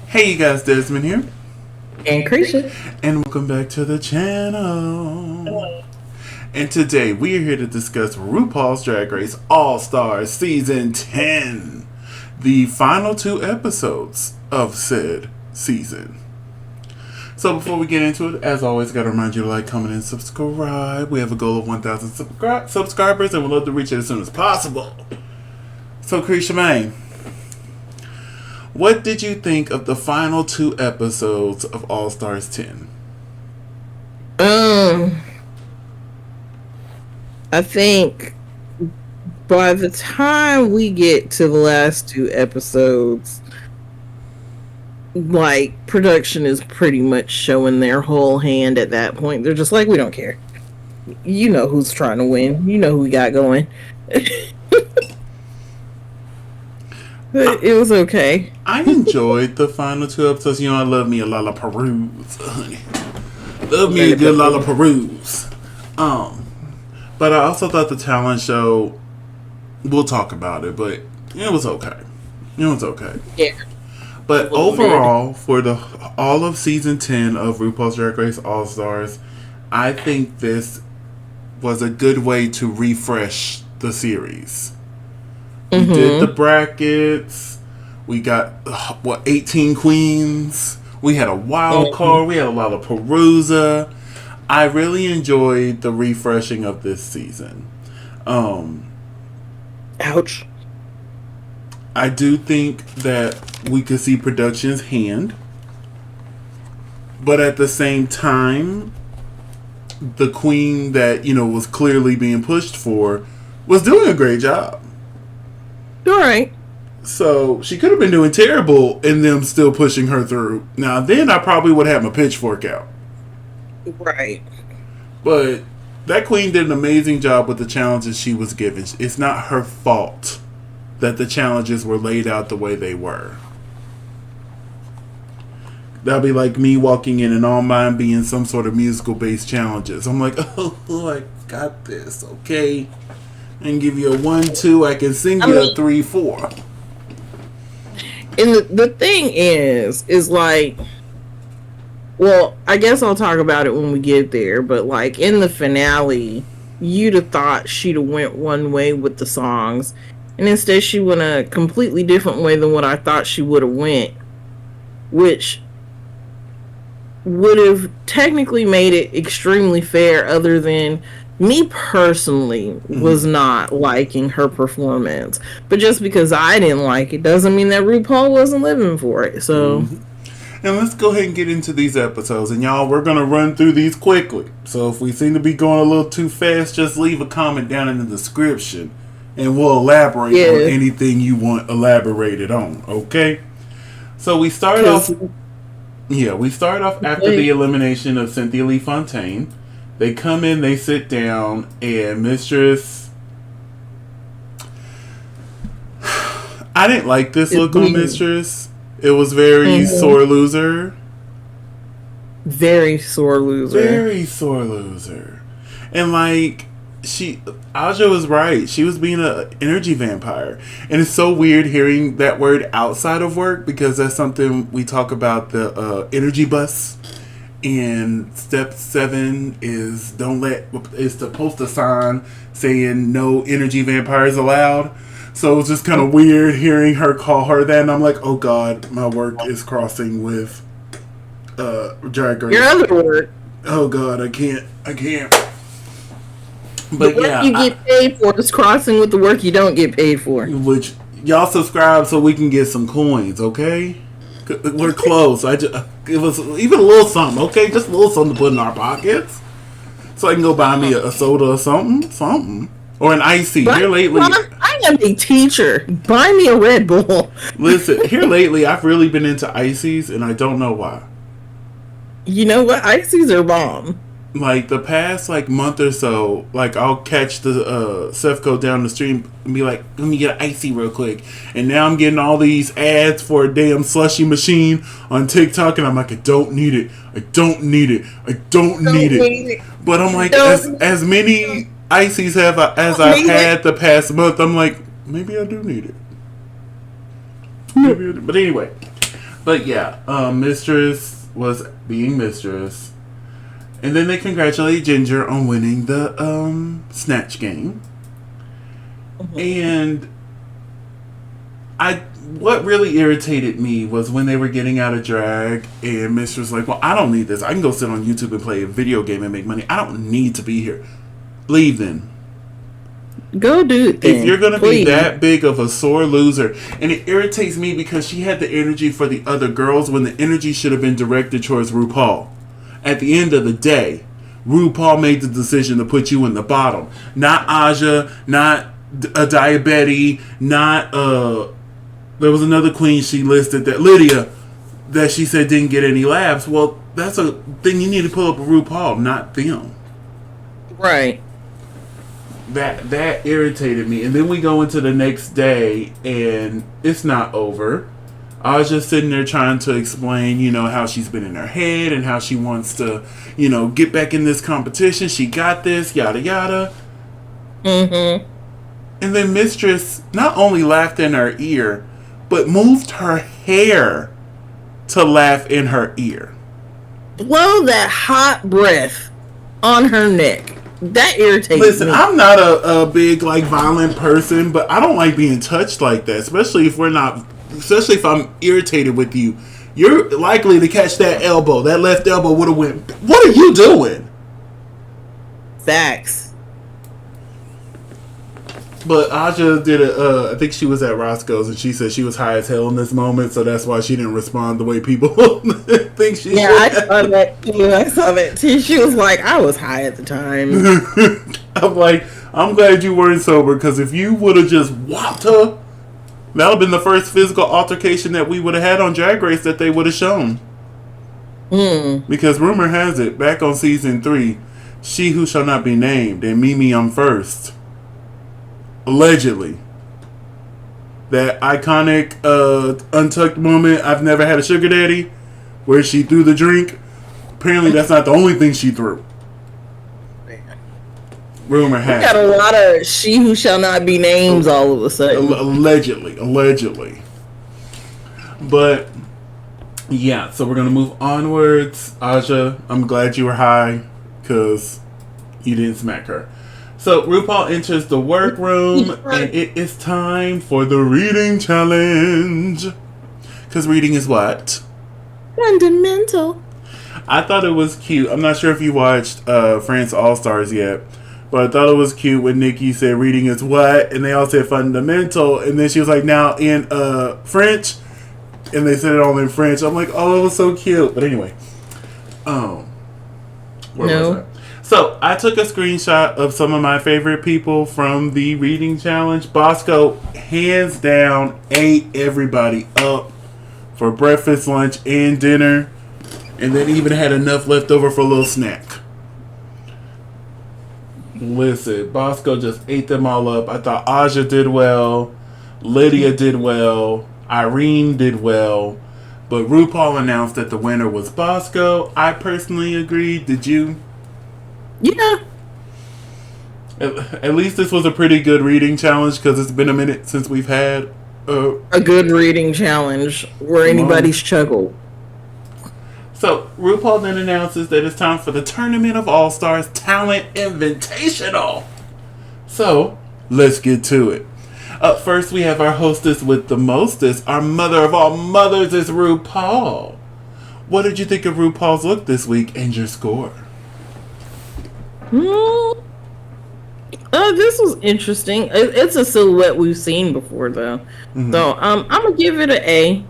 Hey you guys, Desmond here. And Creature. And welcome back to the channel. And today we are here to discuss RuPaul's Drag Race All-Stars Season 10. The final 2 episodes of said season. So before we get into it, as always, gotta remind you to like, comment, and subscribe. We have a goal of 1,000 subscribers and we'd love to reach it as soon as possible. So Creature Main, what did you think of the final 2 episodes of All Stars 10? I think by the time we get to the last 2 episodes, like, production is pretty much showing their whole hand at that point. They're just like, we don't care. You know who's trying to win. You know who we got going. It was okay. I enjoyed the final 2 episodes. You know, I love me a Lala Peruse, honey. Love me a good Lala Peruse. But I also thought the talent show, we'll talk about it, but it was okay. It was okay. Yeah. But overall, for all of season 10 of RuPaul's Drag Race All Stars, I think this was a good way to refresh the series. We did the brackets. We got 18 queens. We had a wild card. We had a lot of Perusa. I really enjoyed the refreshing of this season. Ouch. I do think that we could see production's hand, but at the same time, the queen that was clearly being pushed for was doing a great job. All right. So she could have been doing terrible and them still pushing her through. Now then I probably would have my pitchfork out. Right. But that queen did an amazing job with the challenges she was given. It's not her fault that the challenges were laid out the way they were. That'd be like me walking in and all mine being some sort of musical based challenges. I'm like, oh, I got this, okay? I can give you a 1, 2. I can sing you a 3, 4. And the thing is like, well, I guess I'll talk about it when we get there, but like in the finale, you'd have thought she'd have went one way with the songs, and instead she went a completely different way than what I thought she would have went, which would have technically made it extremely fair, other than me personally was not liking her performance. But just because I didn't like it doesn't mean that RuPaul wasn't living for it. So And let's go ahead and get into these episodes. And y'all, we're going to run through these quickly. So if we seem to be going a little too fast, just leave a comment down in the description and we'll elaborate on anything you want elaborated on, okay? So we start off after the elimination of Cynthia Lee Fontaine. They come in, they sit down, and Mistress... I didn't like this look on Mistress. It was very sore loser. Very sore loser. Very sore loser. And like, Aja was right. She was being an energy vampire. And it's so weird hearing that word outside of work, because that's something we talk about, the energy bus. And step 7 is to post a sign saying no energy vampires allowed. So it's just kind of weird hearing her call her that, and I'm like, oh god, my work is crossing with Drag Race. Your other work. Oh god, I can't. But the work you get paid for is crossing with the work you don't get paid for. Which y'all subscribe so we can get some coins, okay? We're close. I just give us even a little something, okay? Just a little something to put in our pockets, so I can go buy me a soda or something, or an icy. Here lately, I am a teacher. Buy me a Red Bull. Listen, here lately, I've really been into ices, and I don't know why. You know what? Ices are bomb. Like the past month or so, I'll catch the Sefco down the street and be like, let me get an icy real quick. And now I'm getting all these ads for a damn slushy machine on TikTok, and I'm like, I don't need it. But I'm like, as many ices as I've had the past month, I'm like, maybe I do need it. But anyway, But yeah, Mistress was being Mistress. And then they congratulate Ginger on winning the Snatch game. And what really irritated me was when they were getting out of drag and Mistress was like, well, I don't need this. I can go sit on YouTube and play a video game and make money. I don't need to be here. Leave then. Go do it then. If you're going to be that big of a sore loser, and it irritates me because she had the energy for the other girls when the energy should have been directed towards RuPaul. At the end of the day, RuPaul made the decision to put you in the bottom. Not Aja, not a diabetes, not there was another queen she listed, that Lydia, that she said didn't get any laughs. Well, that's a thing you need to pull up with RuPaul, not them. Right. That irritated me. And then we go into the next day and it's not over. I was just sitting there trying to explain, how she's been in her head and how she wants to, get back in this competition. She got this, yada yada. Mm-hmm. And then Mistress not only laughed in her ear, but moved her hair to laugh in her ear. Blow that hot breath on her neck. That irritates me. Listen, I'm not a big, violent person, but I don't like being touched like that, especially if I'm irritated with you. You're likely to catch that elbow. That left elbow would have went, what are you doing? Facts. But Aja did I think she was at Roscoe's and she said she was high as hell in this moment, so that's why she didn't respond the way people think she should. I saw that too. I saw that too. She was like, I was high at the time. I'm like, I'm glad you weren't sober, because if you would have just whopped her, that would have been the first physical altercation that we would have had on Drag Race that they would have shown. Because rumor has it, back on season 3, she who shall not be named and Mimi I'm first. Allegedly. That iconic untucked moment, I've never had a sugar daddy, where she threw the drink. Apparently that's not the only thing she threw. Rumor has got a lot of she who shall not be names all of a sudden. Allegedly. But yeah, so we're gonna move onwards. Aja, I'm glad you were high because you didn't smack her. So RuPaul enters the workroom and it is time for the reading challenge. Because reading is what? Fundamental. I thought it was cute. I'm not sure if you watched France All-Stars yet, but I thought it was cute when Nikki said reading is what, and they all said fundamental, and then she was like, now in French, and they said it all in French. I'm like, oh, it was so cute. But anyway, where was I? So I took a screenshot of some of my favorite people from the reading challenge. Bosco, hands down, ate everybody up for breakfast, lunch, and dinner, and then even had enough left over for a little snack. Listen, Bosco just ate them all up. I thought Aja did well, Lydia did well, Irene did well, but RuPaul announced that the winner was Bosco. I personally agreed. Did you? Yeah. At least this was a pretty good reading challenge, because it's been a minute since we've had a good reading challenge where anybody's chuckled. So RuPaul then announces that it's time for the Tournament of All-Stars Talent Invitational. So let's get to it. Up first, we have our hostess with the mostest. Our mother of all mothers is RuPaul. What did you think of RuPaul's look this week and your score? This was interesting. It's a silhouette we've seen before, though. Mm-hmm. So I'm gonna give it an A.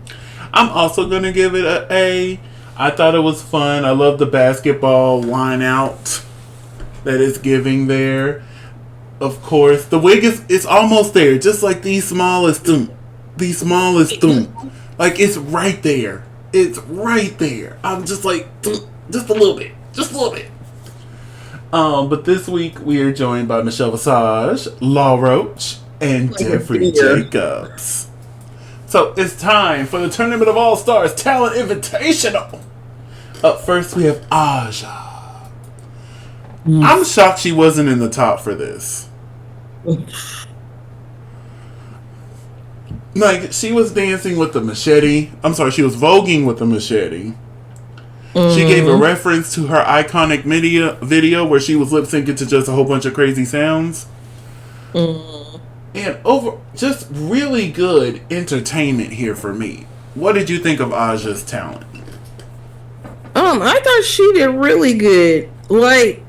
I'm also gonna give it an A. I thought it was fun. I love the basketball line out that it's giving there. Of course, the wig is almost there, just like the smallest thump. Like, it's right there. It's right there. I'm just like, just a little bit. But this week we are joined by Michelle Visage, Law Roach, and Jeffrey Jacobs. So it's time for the Tournament of All-Stars Talent Invitational. Up first we have Aja. I'm shocked she wasn't in the top for this. Like, she was dancing with the machete. I'm sorry, she was voguing with the machete. She gave a reference to her iconic video where she was lip syncing to just a whole bunch of crazy sounds. And just really good entertainment here for me. What did you think of Aja's talent? I thought she did really good. Like,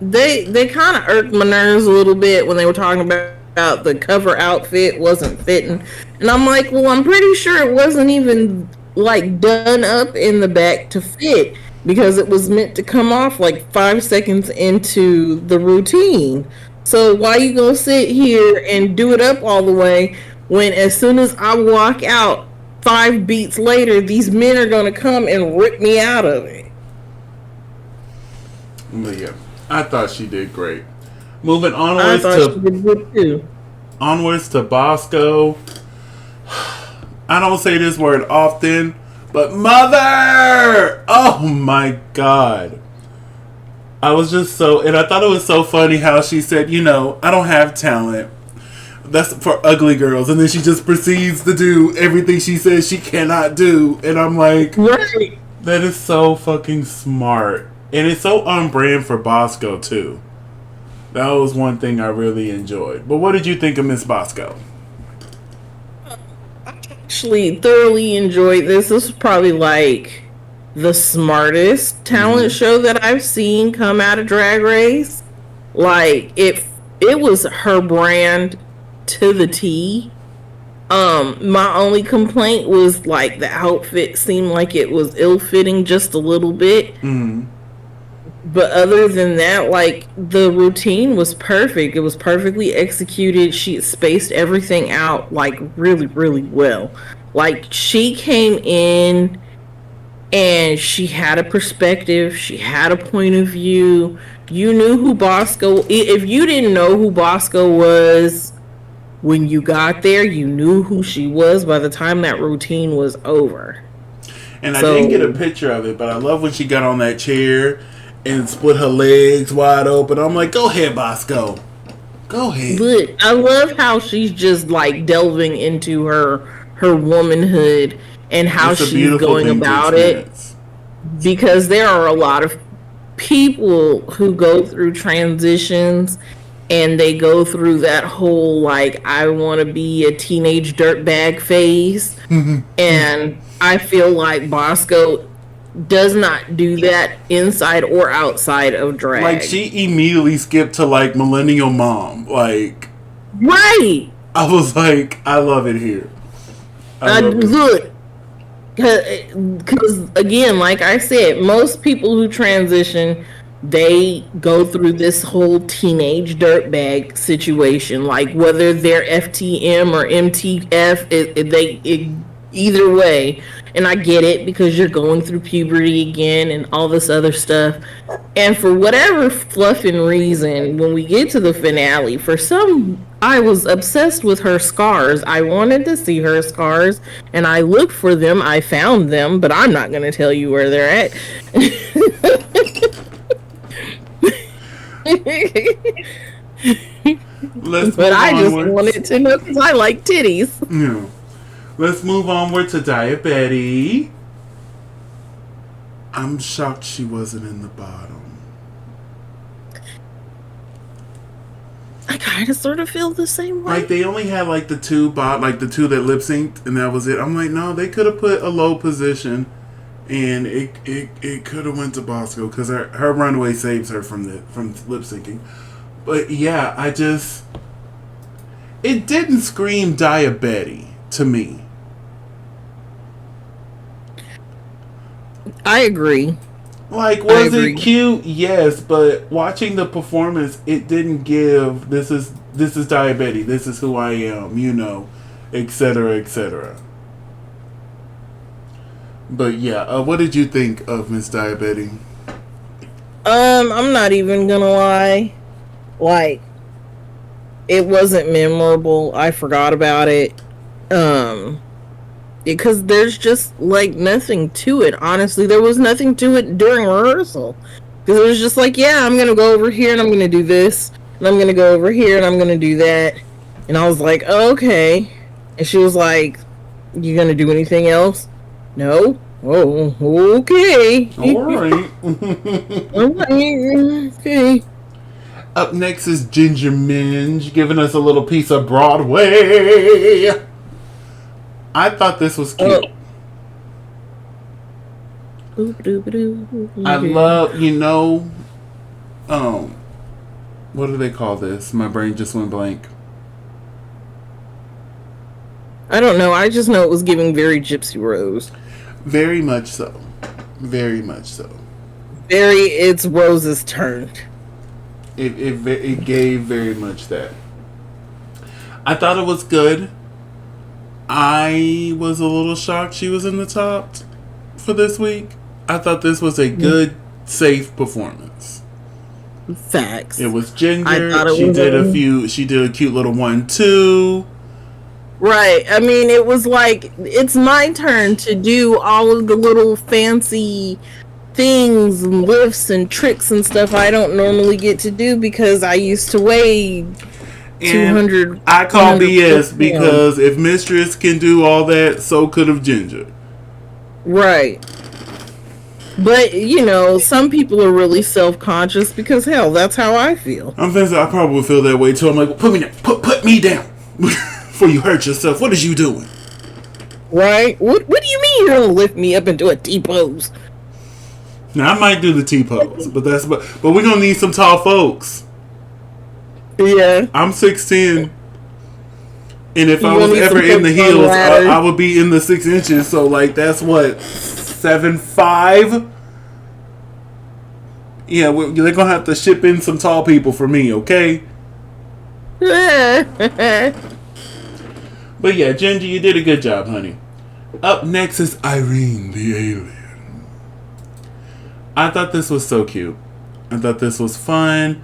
they kind of irked my nerves a little bit when they were talking about the cover outfit wasn't fitting. And I'm like, well, I'm pretty sure it wasn't even like done up in the back to fit, because it was meant to come off like 5 seconds into the routine. So why you gonna sit here and do it up all the way when as soon as I walk out 5 beats later, these men are gonna come and rip me out of it? But yeah, I thought she did great. Moving onwards to Bosco. I don't say this word often, but mother! Oh my god. I was just and I thought it was so funny how she said, I don't have talent. That's for ugly girls. And then she just proceeds to do everything she says she cannot do. And I'm like, right. That is so fucking smart. And it's so on brand for Bosco, too. That was one thing I really enjoyed. But what did you think of Miss Bosco? I actually thoroughly enjoyed this. This was probably like the smartest talent show that I've seen come out of Drag Race. Like, it was her brand to the T. My only complaint was like the outfit seemed like it was ill-fitting just a little bit. But other than that, like, the routine was perfect. It was perfectly executed. She spaced everything out like really, really well. Like, she came in and she had a perspective. She had a point of view. You knew who Bosco. If you didn't know who Bosco was when you got there, you knew who she was by the time that routine was over. And I didn't get a picture of it, but I love when she got on that chair and split her legs wide open. I'm like, go ahead, Bosco. Go ahead. But I love how she's just like delving into her womanhood and how she's going about it. Because there are a lot of people who go through transitions and they go through that whole like, I want to be a teenage dirtbag phase. And I feel like Bosco does not do that inside or outside of drag. Like, she immediately skipped to like millennial mom. Like, right. I was like, I love it here. Look, because again, like I said, most people who transition, they go through this whole teenage dirtbag situation. Like, whether they're FTM or MTF, either way. And I get it, because you're going through puberty again and all this other stuff. And for whatever fluffing reason, when we get to the finale, I was obsessed with her scars. I wanted to see her scars, and I looked for them. I found them, but I'm not going to tell you where they're at. But I just wanted to know because I like titties. Yeah. Let's move onward to Diabetes. I'm shocked she wasn't in the bottom. I kind of sort of feel the same way. Like, they only had like the two that lip synced, and that was it. I'm like, no, they could have put a low position, and it could have went to Bosco, because her runway saves her from lip syncing. But yeah, it didn't scream Diabetes to me. I agree. Like, was it cute? Yes, but watching the performance, it didn't give this is Diabetes, this is who I am, etc., etc. But yeah, what did you think of Miss Diabetes? I'm not even gonna lie. Like, it wasn't memorable. I forgot about it. Because there's just like nothing to it. Honestly, there was nothing to it during rehearsal. Because it was just like, yeah, I'm gonna go over here and I'm gonna do this, and I'm gonna go over here and I'm gonna do that. And I was like, oh, okay. And she was like, "You gonna do anything else?" No. Oh, okay. All right. Okay. Up next is Ginger Minge giving us a little piece of Broadway. I thought this was cute. I love, what do they call this? My brain just went blank. I don't know. I just know it was giving very Gypsy Rose. Very much so. Very much so. It's Rose's turn. It gave very much that. I thought it was good. I was a little shocked she was in the top for this week. I thought this was a good, safe performance. Facts. It was Ginger. She did a cute little 1-2. Right. I mean, it was like, it's my turn to do all of the little fancy things and lifts and tricks and stuff I don't normally get to do because I used to weigh 200. I call BS because if Mistress can do all that, so could have Ginger. Right. But, some people are really self-conscious because, hell, that's how I feel. I probably feel that way too. I'm like, put me down. Put me down. Before you hurt yourself. What is you doing? Right? What do you mean you're going to lift me up into a T-pose? Now, I might do the T-pose, but we're going to need some tall folks. Yeah. I'm 6'10", and if I was ever in the heels, I would be in the 6 inches, so, like, that's what, 7'5"? Yeah, they're going to have to ship in some tall people for me, okay? But yeah, Ginger, you did a good job, honey. Up next is Irene the Alien. I thought this was so cute. I thought this was fun.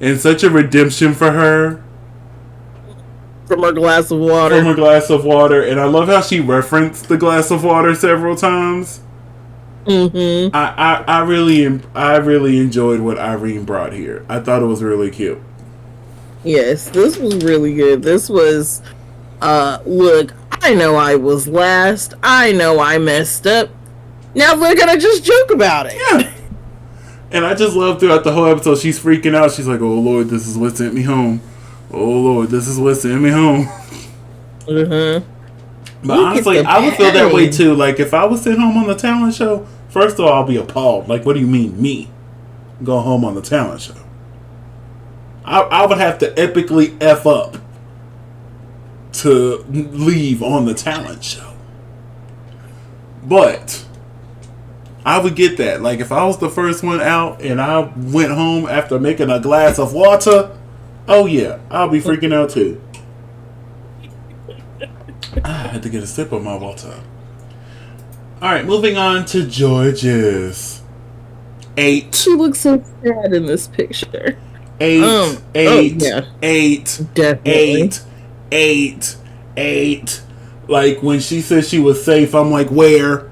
And such a redemption for her. From her glass of water. And I love how she referenced the glass of water several times. Mm-hmm. I really enjoyed what Irene brought here. I thought it was really cute. Yes, this was really good. This was... look, I know I was last. I know I messed up. Now we're gonna just joke about it. Yeah. And I just love throughout the whole episode, she's freaking out. She's like, oh, Lord, this is what sent me home. Oh, Lord, this is what sent me home. Mm-hmm. But honestly, I would feel that way too. Like, if I was sent home on the talent show, first of all, I'll be appalled. Like, what do you mean, me? Go home on the talent show? I would have to epically F up to leave on the talent show. But I would get that. Like, if I was the first one out and I went home after making a glass of water, oh yeah, I'll be freaking out too. I had to get a sip of my water. Alright, moving on to George's. 8. She looks so sad in this picture. 8. Yeah. 8. Definitely. 8. Like, when she said she was safe, I'm like, where?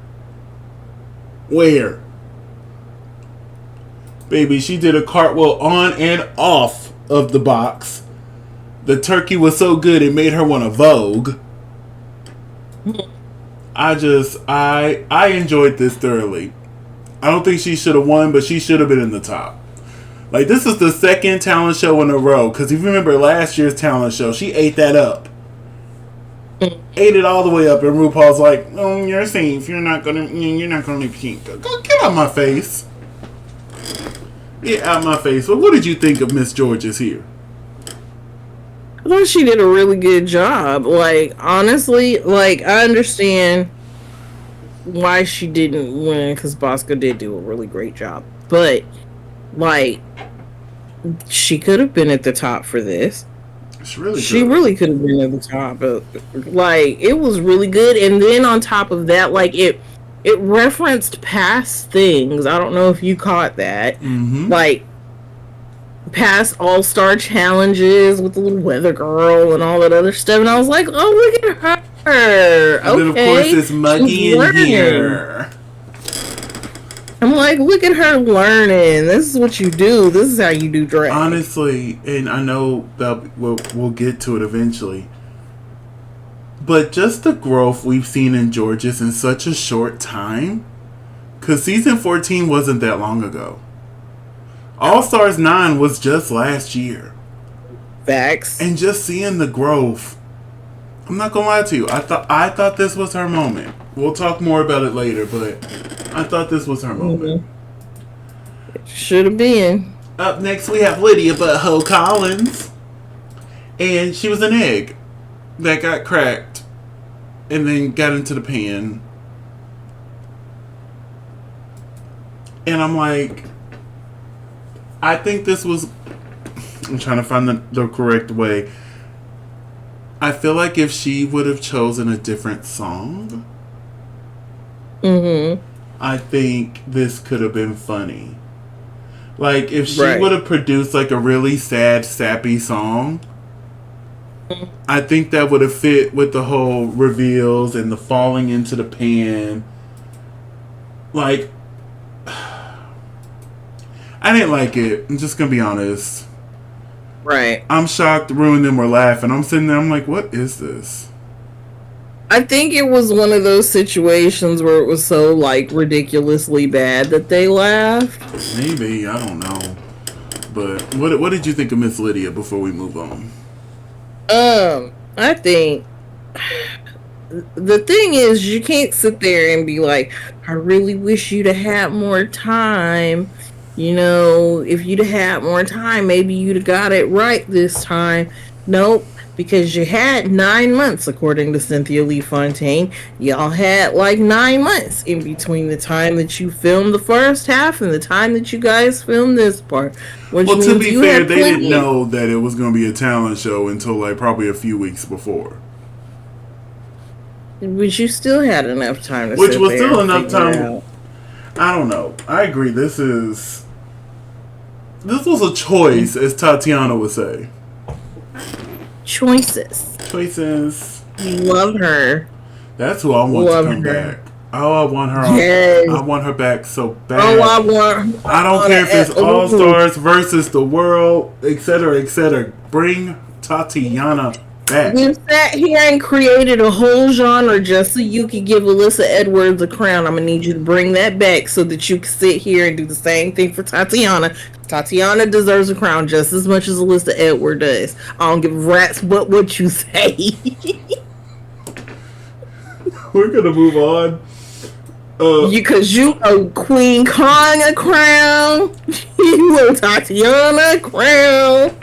Baby, she did a cartwheel on and off of the box. The turkey was so good it made her want to Vogue. I enjoyed this thoroughly. I don't think she should have won, but she should have been in the top. Like, this is the second talent show in a row. Because if you remember last year's talent show, she ate that up. Ate it all the way up, and RuPaul's like, "Oh, you're safe. You're not gonna lip sync. Go get out my face. Get out my face." But what did you think of Miss George's here? I thought she did a really good job. Like, honestly, like, I understand why she didn't win, because Bosco did do a really great job. But, like, she could have been at the top for this. She really could have been at the top. But, like, it was really good. And then on top of that, like, it referenced past things. I don't know if you caught that. Mm-hmm. Like, past all-star challenges with the little weather girl and all that other stuff. And I was like, oh, look at her. And then, of course, it's muggy in here. I'm like, look at her learning. This is what you do. This is how you do drag. Honestly, and I know that we'll get to it eventually. But just the growth we've seen in Georges in such a short time. Because season 14 wasn't that long ago. All Stars 9 was just last year. Facts. And just seeing the growth. I'm not gonna lie to you. I thought this was her moment. We'll talk more about it later, but I thought this was her moment. Should have been. Up next we have Lydia Butthole Collins. And she was an egg that got cracked and then got into the pan. And I'm like, I think this was, I'm trying to find the correct way. I feel like if she would have chosen a different song, I think this could have been funny. Like, if she would have produced, like, a really sad, sappy song, I think that would have fit with the whole reveals and the falling into the pan. Like, I didn't like it. I'm just gonna be honest. Right. I'm shocked Rue and them were laughing. I'm sitting there, I'm like, what is this? I think it was one of those situations where it was so, like, ridiculously bad that they laughed. Maybe, I don't know. But what did you think of Miss Lydia before we move on? I think the thing is, you can't sit there and be like, I really wish you'd have had more time. You know, if you'd have had more time, maybe you'd have got it right this time. Nope, because you had 9 months, according to Cynthia Lee Fontaine. Y'all had like 9 months in between the time that you filmed the first half and the time that you guys filmed this part. Well, to be fair, they didn't know that it was going to be a talent show until like probably a few weeks before. But you still had enough time to Which was still enough time. I don't know. I agree. This was a choice, as Tatiana would say. Choices. Love her. That's who I want to come back. Oh, I want her. Yes. I want her back so bad. Oh, I want. I don't care if it's All Stars versus the world, etc., etc. Bring Tatiana back. You sat here and created a whole genre just so you could give Alyssa Edwards a crown. I'm gonna need you to bring that back so that you can sit here and do the same thing for Tatiana. Tatiana deserves a crown just as much as Alyssa Edwards does. I don't give a rat's but what you say. We're gonna move on. Because you owe Queen Kong a crown. You owe Tatiana a crown.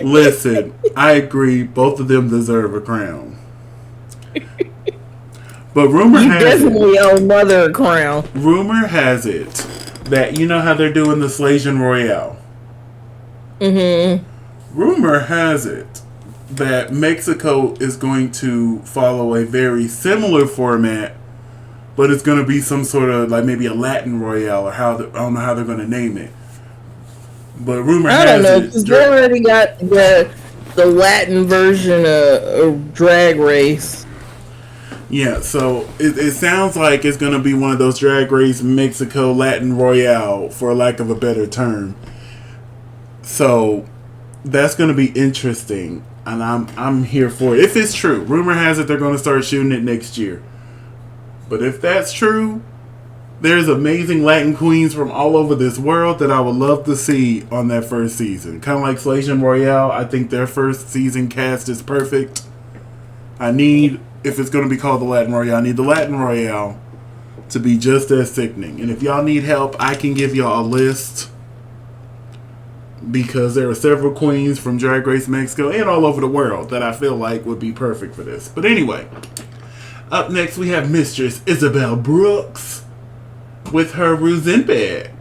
Listen, I agree. Both of them deserve a crown. But rumor has definitely owe Mother a crown. Rumor has it that you know how they're doing the Slasian Royale. Rumor has it that Mexico is going to follow a very similar format, but it's going to be some sort of like maybe a Latin Royale or I don't know how they're going to name it. But rumor has it. I don't know because they already got the Latin version of Drag Race. Yeah, so it sounds like it's going to be one of those Drag Race Mexico Latin Royale, for lack of a better term. So that's going to be interesting, and I'm here for it. If it's true, rumor has it they're going to start shooting it next year. But if that's true, there's amazing Latin queens from all over this world that I would love to see on that first season. Kind of like Slasian Royale, I think their first season cast is perfect. If it's going to be called the Latin Royale, I need the Latin Royale to be just as sickening. And if y'all need help, I can give y'all a list, because there are several queens from Drag Race Mexico and all over the world that I feel like would be perfect for this. But anyway, up next we have Mistress Isabel Brooks with her Ruzenbeck.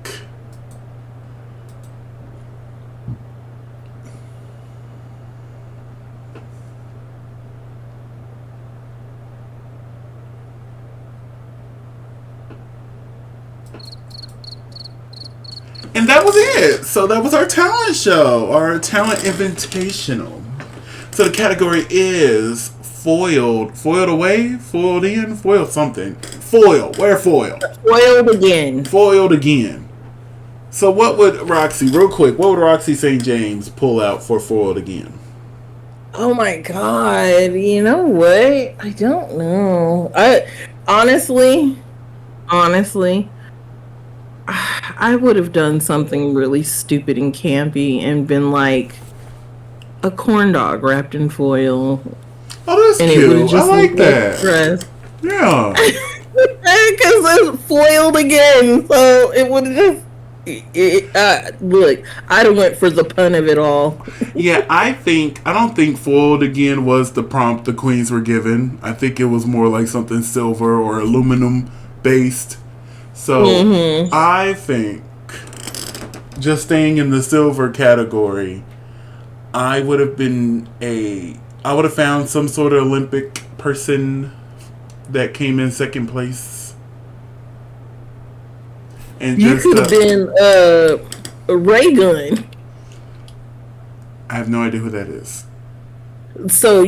And that was it. So that was our talent show, our talent invitational. So the category is foiled. Foiled away? Foiled in? Foiled something. Foil. Where foil? Foiled again. Foiled again. So what would Roxy, real quick, what would Roxy St. James pull out for foiled again? Oh my god! You know what? I don't know. I honestly, honestly, I would have done something really stupid and campy and been like a corn dog wrapped in foil, Oh, that's and it would have cute. I just like looked like a that. dress. Yeah. Because it's foiled again, so it would have just. Look, I'd have went for the pun of it all. Yeah, I don't think foiled again was the prompt the queens were given. I think it was more like something silver or aluminum based. So Mm-hmm. I think, just staying in the silver category, I would have I would have found some sort of Olympic person that came in second place. And You just, could have been a ray gun. I have no idea who that is. So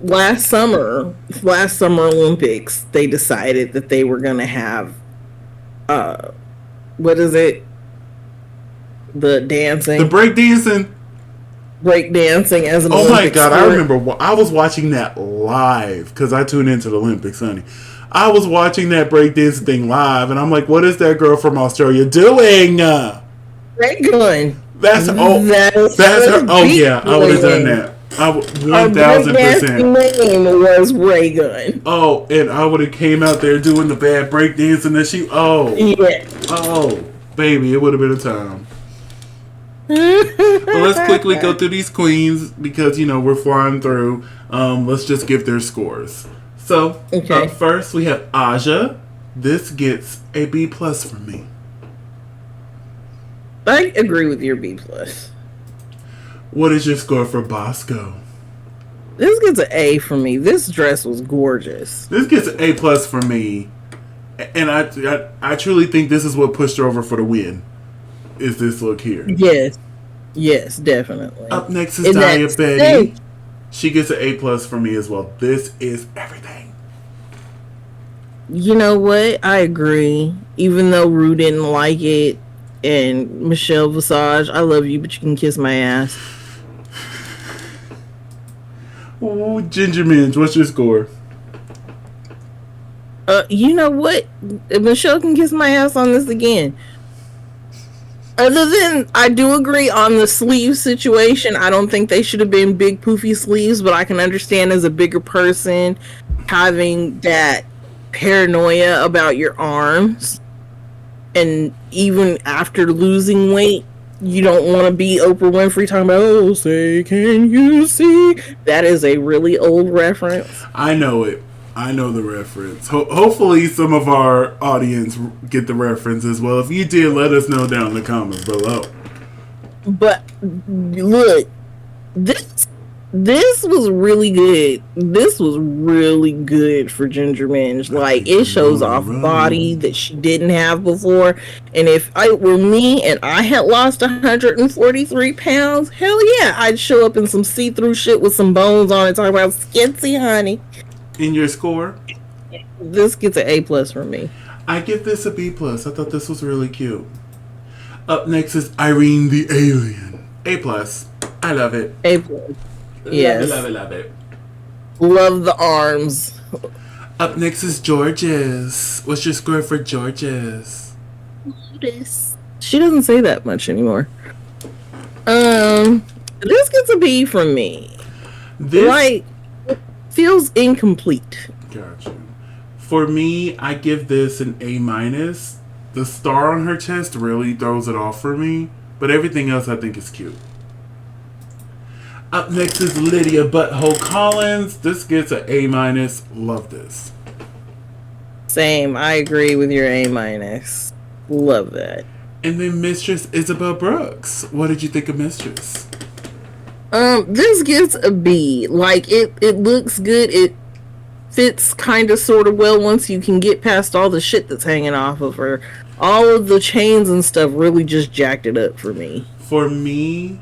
last summer Olympics, they decided that they were gonna have uh, what is it? The The dancing, breakdancing. break dancing as an Oh my Olympic god, I sport. remember I was watching that live because I tuned into the Olympics, honey. I was watching that breakdancing thing live, and I'm like, what is that girl from Australia doing? Ray gun. That's oh, that's her. Oh yeah, I would have done that. Our One thousand breakdancing percent. name was Ray Gun. Oh, and I would have came out there doing the bad breakdancing that she. Yeah. Oh, baby, it would have been a time. But let's quickly go through these queens because we're flying through. Let's just give their scores. So Okay. up first we have Aja. This gets a B plus from me. I agree with your B plus. What is your score for Bosco? This gets an A for me. This dress was gorgeous. This gets an A plus for me, and I truly think this is what pushed her over for the win. Is this look here? Yes. Yes, definitely. Up next is In that Daya Betty. state- She gets an A plus for me as well. This is everything. You know what? I agree. Even though Rue didn't like it, and Michelle Visage, I love you, but you can kiss my ass. Ooh, Ginger Minge, what's your score? You know what? Michelle can kiss my ass on this again. Other than, I do agree on the sleeve situation. I don't think they should have been big poofy sleeves, but I can understand as a bigger person having that paranoia about your arms. And even after losing weight, you don't want to be Oprah Winfrey talking about, oh, say, can you see? That is a really old reference. I know it. I know the reference. Hopefully some of our audience get the reference as well. If you did, let us know down in the comments below. But look, this was really good. This was really good for Ginger Minge. Like, it shows off body that she didn't have before. And if it were me and I had lost 143 pounds, hell yeah, I'd show up in some see-through shit with some bones on it talking about skitsy honey. In your score? This gets an A plus from me. I give this a B plus. I thought this was really cute. Up next is Irene the Alien. A plus. I love it. A plus. Yes. Love it, love it, love it. Love the arms. Up next is Georges. What's your score for Georges? She doesn't say that much anymore. This gets a B from me. This Like, feels incomplete. Gotcha. For me, I give this an A minus. The star on her chest really throws it off for me, but everything else I think is cute. Up next is Lydia Butthole Collins. This gets an A minus. Love this. Same. I agree with your A minus. Love that. And then Mistress Isabel Brooks. What did you think of Mistress? This gets a B. Like, it looks good. It fits kind of sort of well once you can get past all the shit that's hanging off of her. All of the chains and stuff really just jacked it up for me. For me,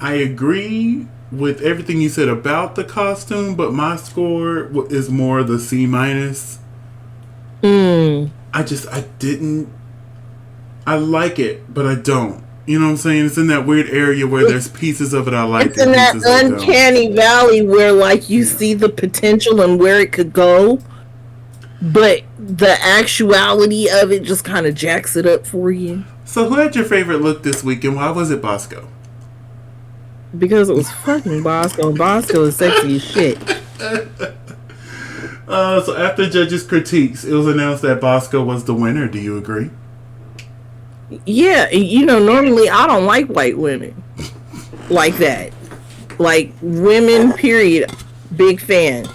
I agree with everything you said about the costume, but my score is more the C minus. I like it, but I don't. You know what I'm saying? It's in that weird area where there's pieces of it I like It's in and that pieces I don't. uncanny valley where, like, you see the potential and where it could go, but the actuality of it just kind of jacks it up for you. So, who had your favorite look this week, and why was it Bosco? Because it was fucking Bosco, and Bosco is sexy as shit. So after judges' critiques, it was announced that Bosco was the winner. Do you agree? Yeah, you know, normally I don't like white women like that. Like, women, period. Big fan.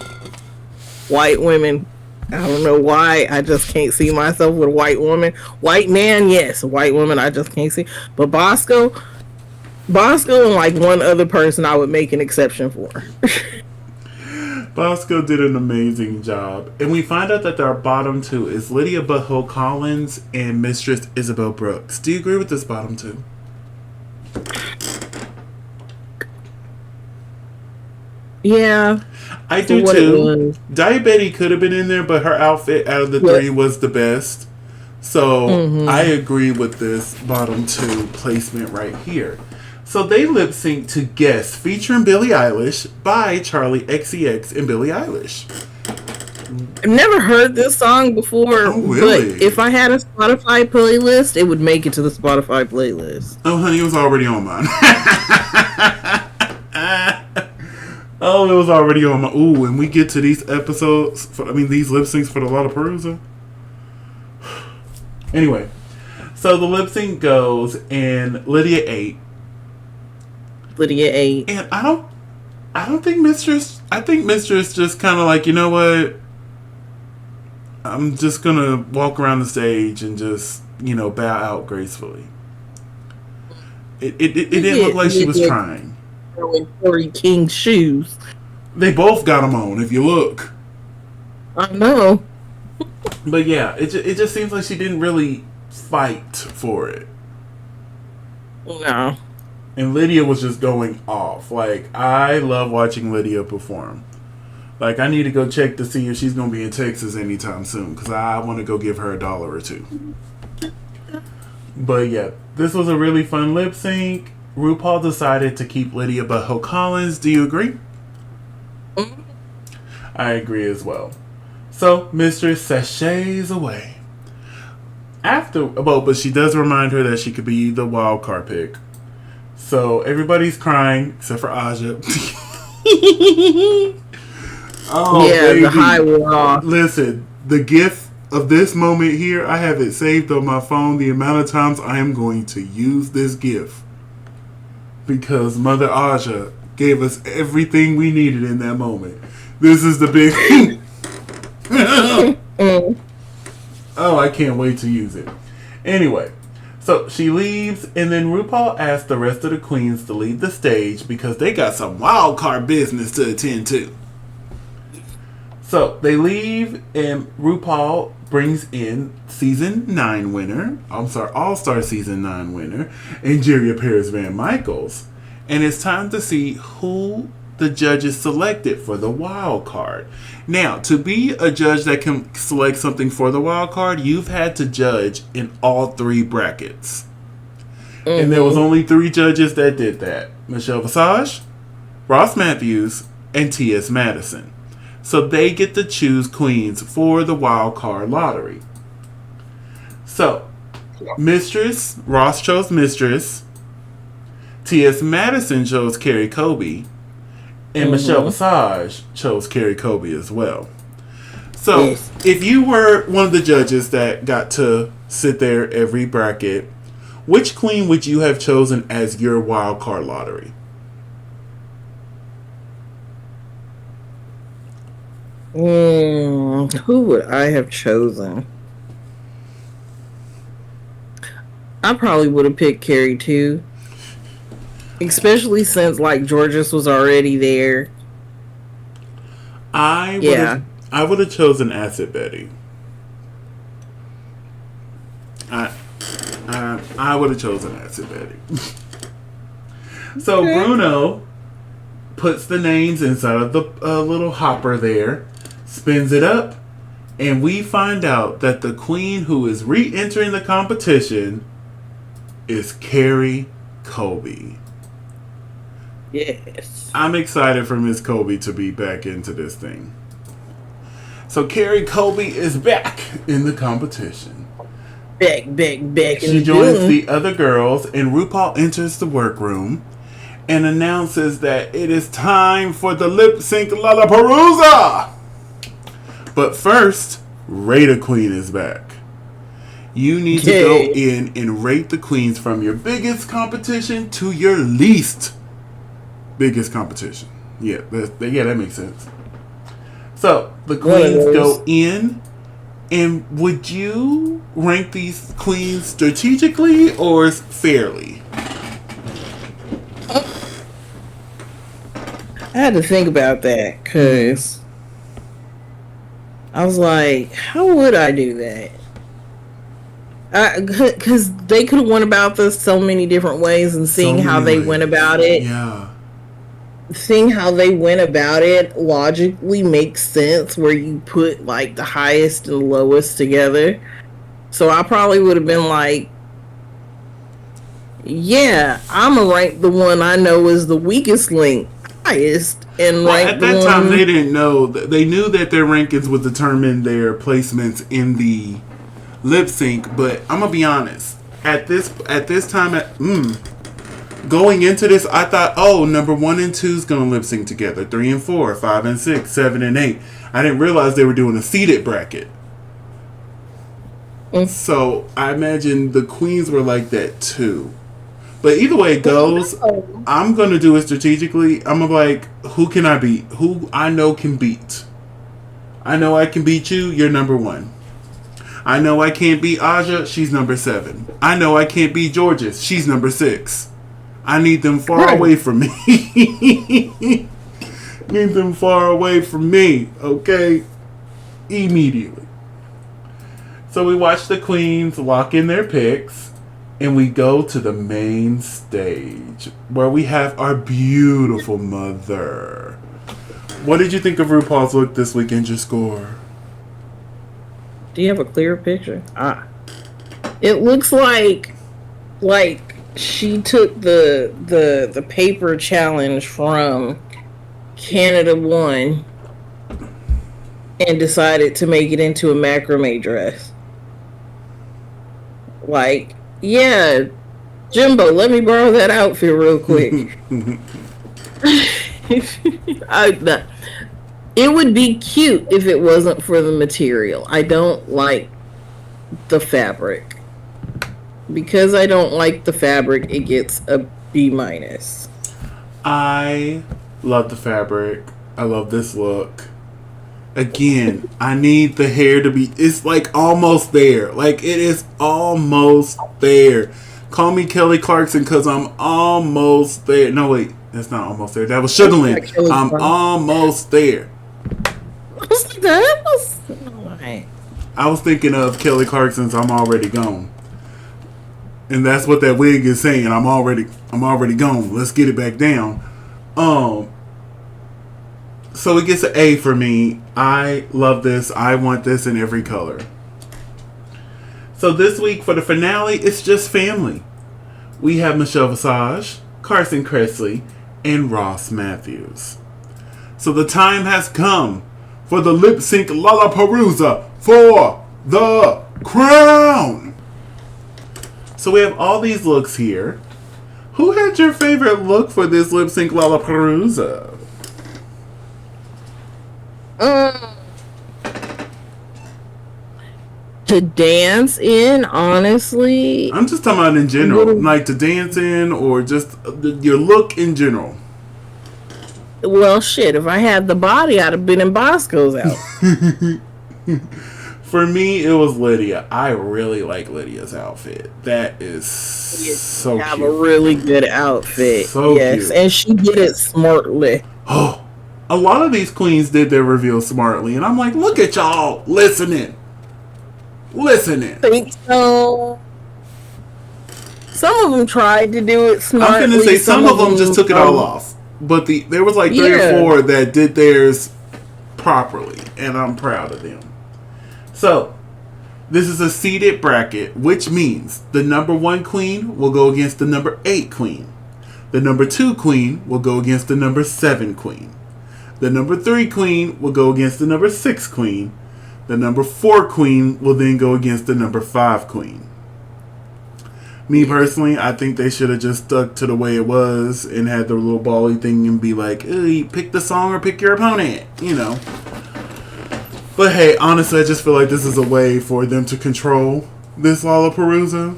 White women, I don't know why. I just can't see myself with a white woman. White man, yes. White woman, I just can't see. But Bosco and like one other person I would make an exception for. Bosco did an amazing job. And we find out that our bottom two is Lydia Butthole Collins and Mistress Isabel Brooks. Do you agree with this bottom two? Yeah. I do too. Diabetes could have been in there, but her outfit out of the three was the best. So I agree with this bottom two placement right here. So they lip sync to Guess featuring Billie Eilish by Charlie XCX and Billie Eilish. I've never heard this song before, really? But if I had a Spotify playlist, it would make it to the Spotify playlist. Oh, honey, it was already on mine. Oh, it was already on my... Ooh, when we get to these episodes, these lip syncs for the Lollapalooza. Anyway, so the lip sync goes, and Lydia ate. And I don't think Mistress... I think Mistress just kind of like, you know what? I'm just going to walk around the stage and just, bow out gracefully. It didn't look like she was trying. In Corey King's shoes. They both got them on, if you look. I know. But yeah, it just seems like she didn't really fight for it. No. And Lydia was just going off. Like, I love watching Lydia perform. Like, I need to go check to see if she's going to be in Texas anytime soon, because I want to go give her $1 or $2. But yeah, this was a really fun lip sync. RuPaul decided to keep Lydia Butthole Collins. Do you agree? Mm-hmm. I agree as well. So, Mistress sachets away. But she does remind her that she could be the wild card pick. So, everybody's crying, except for Aja. Oh, yeah, baby. the high wall. Listen, the gift of this moment here, I have it saved on my phone. The amount of times I am going to use this gift. Because Mother Aja gave us everything we needed in that moment. This is the big... Oh, I can't wait to use it. Anyway, so she leaves, and then RuPaul asks the rest of the queens to leave the stage because they got some wild card business to attend to. So they leave, and RuPaul brings in All-Star Season 9 winner, Angeria Paris Van Michaels. And it's time to see who the judges selected for the wild card. Now, to be a judge that can select something for the wild card, you've had to judge in all three brackets. Mm-hmm. And there was only 3 judges that did that. Michelle Visage, Ross Matthews, and T.S. Madison. So they get to choose queens for the wild card lottery. So, Mistress, Ross chose Mistress. T.S. Madison chose Carrie Colby. And Michelle Visage chose Carrie Colby as well. So, if you were one of the judges that got to sit there every bracket, which queen would you have chosen as your wild card lottery? Who would I have chosen? I probably would have picked Carrie too. Especially since like Georges was already there. I would have chosen Acid Betty. I would have chosen Acid Betty. So Bruno puts the names inside of the little hopper there, spins it up, and we find out that the queen who is re-entering the competition is Carrie Kobe. Yes. I'm excited for Miss Kobe to be back into this thing. So Carrie Kobe is back in the competition. Back. She joins the other girls, and RuPaul enters the workroom and announces that it is time for the lip sync Lollapalooza. But first, Rate a Queen is back. You need to go in and rate the queens from your biggest competition to your least biggest competition. Yeah, that makes sense. So, the queens go in, and would you rank these queens strategically or fairly? I had to think about that, because I was like, how would I do that? Because they could have went about this so many different ways, and seeing how they went about it. Yeah. Seeing how they went about it logically makes sense, where you put like the highest and lowest together. So I probably would have been like, yeah, I'm gonna rank the one I know is the weakest link highest, and rank at that time they didn't know. They knew that their rankings would determine their placements in the lip sync, but I'm gonna be honest. At this time, going into this, I thought, oh, number 1 and 2 is gonna lip sync together. 3 and 4, 5 and 6, 7 and 8. I didn't realize they were doing a seeded bracket. So I imagine the queens were like that too. But either way it goes, I'm gonna do it strategically. I'm gonna like, who can I beat? Who I know can beat. I know I can beat you. You're number 1. I know I can't beat Aja. She's number 7. I know I can't beat Georges. She's number 6. I need them far away from me. Need them far away from me. Okay? Immediately. So we watch the queens lock in their picks, and we go to the main stage where we have our beautiful mother. What did you think of RuPaul's look this week, and your score? Do you have a clearer picture? It looks like she took the paper challenge from Canada 1 and decided to make it into a macrame dress. Like, yeah, Jimbo, let me borrow that outfit real quick. It would be cute if it wasn't for the material. I don't like the fabric. Because I don't like the fabric, it gets a B-. I love the fabric. I love this look. Again, I need the hair to be... It's like almost there. Like, it is almost there. Call me Kelly Clarkson because I'm almost there. No, wait. That's not almost there. That was Sugarland. I'm almost there. I was thinking of Kelly Clarkson's I'm Already Gone. And that's what that wig is saying. I'm already gone. Let's get it back down. So it gets an A for me. I love this. I want this in every color. So this week for the finale, it's just family. We have Michelle Visage, Carson Kressley, and Ross Matthews. So the time has come for the lip sync Lollapalooza for the crown. So we have all these looks here. Who had your favorite look for this lip sync Lollapalooza? To dance in, honestly. I'm just talking about in general. Like to dance in or just your look in general. Well, shit, if I had the body, I'd have been in Bosco's outfit. For me, it was Lydia. I really like Lydia's outfit. That is so cute. Have a really good outfit. So yes, cute. And she did it smartly. Oh, a lot of these queens did their reveal smartly, and I'm like, look at y'all listening. I think so. Some of them tried to do it smartly. I'm gonna say some of them just took it all off, but there was like 3 or 4 that did theirs properly, and I'm proud of them. So, This is a seeded bracket, which means the number 1 queen will go against the number 8 queen. The number 2 queen will go against the number 7 queen. The number 3 queen will go against the number 6 queen. The number 4 queen will then go against the number 5 queen. Me personally, I think they should have just stuck to the way it was and had the little bally thing and be like, hey, pick the song or pick your opponent, you know. But hey, honestly, I just feel like this is a way for them to control this Lollapalooza.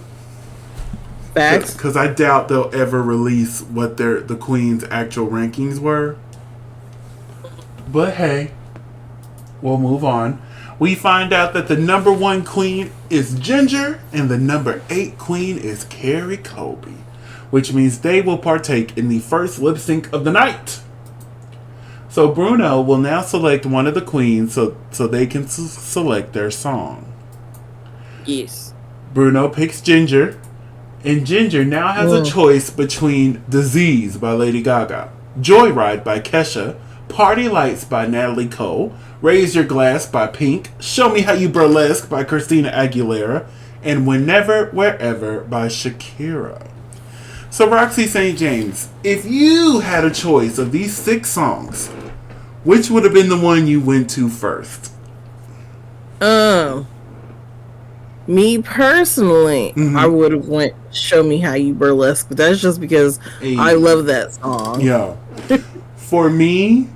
Facts. Because I doubt they'll ever release what the Queen's actual rankings were. But hey, we'll move on. We find out that the number 1 queen is Ginger and the number 8 queen is Carrie Colby, which means they will partake in the first lip sync of the night. So Bruno will now select one of the queens so they can select their song. Yes. Bruno picks Ginger, and Ginger now has a choice between Disease by Lady Gaga, Joyride by Kesha, Party Lights by Natalie Cole, Raise Your Glass by Pink, Show Me How You Burlesque by Christina Aguilera, and Whenever, Wherever by Shakira. So Roxy St. James, if you had a choice of these 6 songs, which would have been the one you went to first? Me personally, I would have went Show Me How You Burlesque, but that's just because I love that song. Yeah. For me,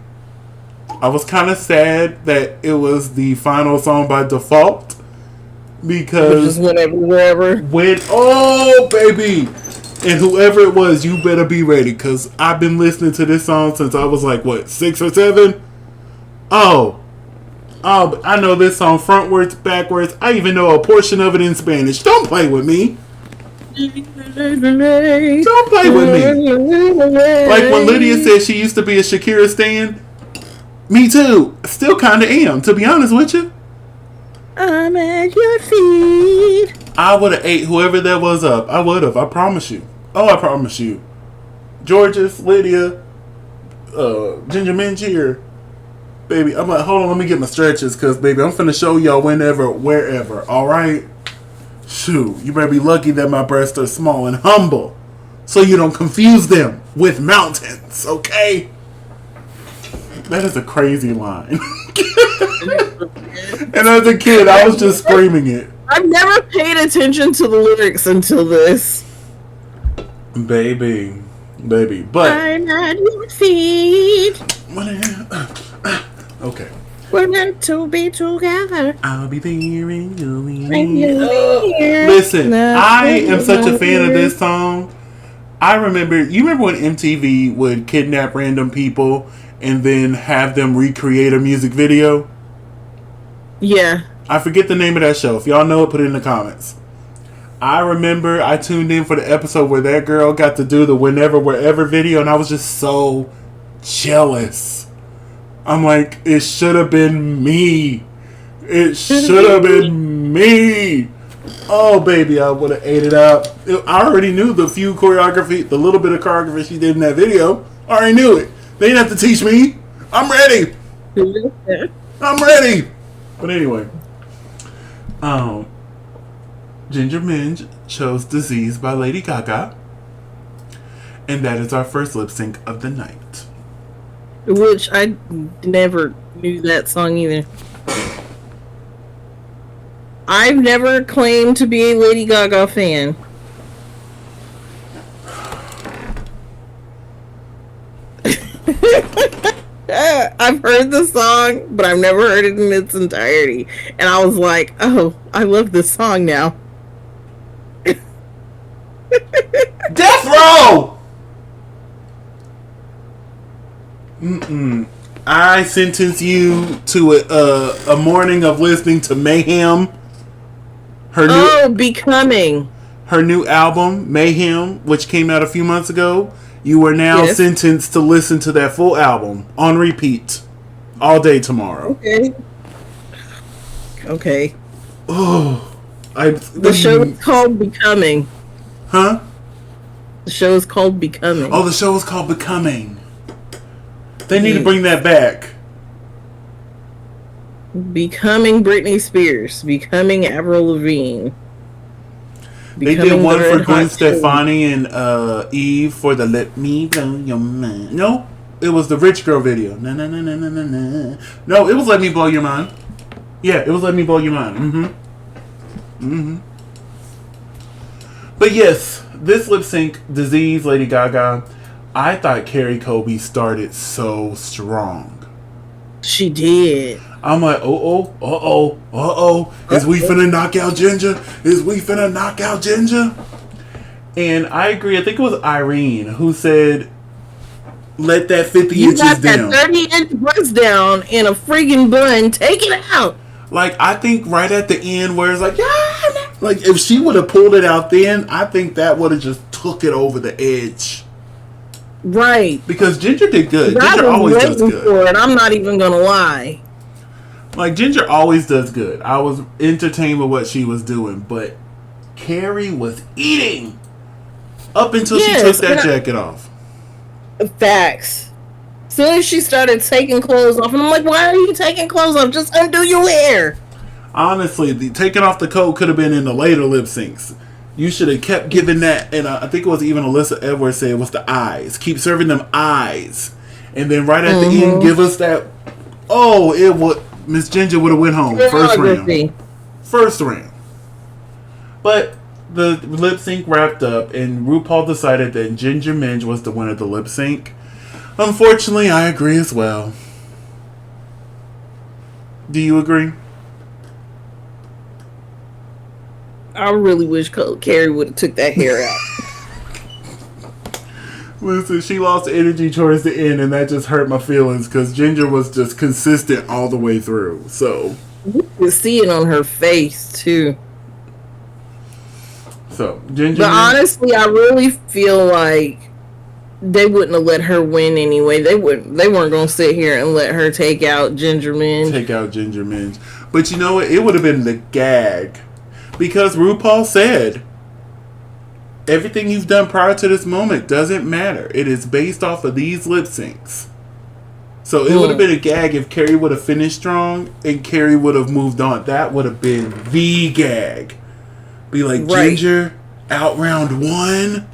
I was kind of sad that it was the final song by default because just Whenever, Wherever. Oh baby, and whoever it was, you better be ready because I've been listening to this song since I was like 6 or 7. Oh, I know this song frontwards, backwards. I even know a portion of it in Spanish. Don't play with me. Don't play with me. Like when Lydia said she used to be a Shakira stan. Me too. Still kind of am, to be honest with you. I'm at your feet. I would have ate whoever that was up. I would have. I promise you. Oh, I promise you. Georges, Lydia, Ginger Minch here. Baby, I'm like, hold on, let me get my stretches, because, baby, I'm finna show y'all whenever, wherever, alright? Shoot, you better be lucky that my breasts are small and humble, so you don't confuse them with mountains, okay? That is a crazy line. And as a kid, I was just screaming it. I've never paid attention to the lyrics until this. Baby, but... I'm at your feet. Okay. We're meant to be together. I'll be there and you'll be here. Listen, I am such a fan of this song. You remember when MTV would kidnap random people and then have them recreate a music video? Yeah. I forget the name of that show. If y'all know it, put it in the comments. I remember I tuned in for the episode where that girl got to do the Whenever, Wherever video, and I was just so jealous. I'm like, it should have been me. It should have been me. Oh, baby, I would have ate it up. I already knew the little bit of choreography she did in that video. I already knew it. They didn't have to teach me. I'm ready. I'm ready. But anyway. Ginger Minj chose Disease by Lady Gaga. And that is our first lip sync of the night. Which I never knew that song either. I've never claimed to be a Lady Gaga fan. I've heard the song, but I've never heard it in its entirety. And I was like, oh, I love this song now. Death Row! I sentence you to a morning of listening to Mayhem. Becoming. Her new album, Mayhem, which came out a few months ago. You are now sentenced to listen to that full album on repeat all day tomorrow. Okay. Oh, the show is called Becoming. Huh? The show is called Becoming. Oh, the show is called Becoming. They need to bring that back. Becoming Britney Spears, becoming Avril Lavigne, They did becoming the one for Red Gwen Hot Chili. Stefani and Eve for the "Let Me Blow Your Mind." No, it was the Rich Girl video. Na na na na na na na. No, it was "Let Me Blow Your Mind." Yeah, it was "Let Me Blow Your Mind." But yes, this lip sync, Disease, Lady Gaga. I thought Carrie Colby started so strong. She did. I'm like, is we finna knock out Ginger? Is we finna knock out Ginger? And I agree. I think it was Irene who said, "Let that 50 You inches got that down." 30-inch bust down in a friggin' bun. Take it out. Like, I think right at the end where it's like, yeah, like if she would have pulled it out then, I think that would have just took it over the edge. Right. Because Ginger did good. I Ginger was always does waiting good. for it. I'm not even gonna lie. Like, Ginger always does good. I was entertained with what she was doing, but Carrie was eating up until she took that jacket off. Facts. As soon as she started taking clothes off, and I'm like, why are you taking clothes off? Just undo your hair. Honestly, taking off the coat could have been in the later lip syncs. You should have kept giving that, and I think it was even Alyssa Edwards said it was the eyes. Keep serving them eyes. And then right at the end, give us that. Oh, it would. Miss Ginger would have went home. First round. But the lip sync wrapped up, and RuPaul decided that Ginger Minj was the winner of the lip sync. Unfortunately, I agree as well. Do you agree? I really wish Carrie would have took that hair out. Listen, she lost energy towards the end, and that just hurt my feelings because Ginger was just consistent all the way through. So you can see it on her face too. So Ginger. But honestly, I really feel like they wouldn't have let her win anyway. They weren't going to sit here and let her take out Ginger Minj. But you know what? It would have been the gag because RuPaul said, everything you've done prior to this moment doesn't matter. It is based off of these lip syncs. So it would have been a gag if Carrie would have finished strong and Carrie would have moved on. That would have been the gag. Be like, Ginger, out round one.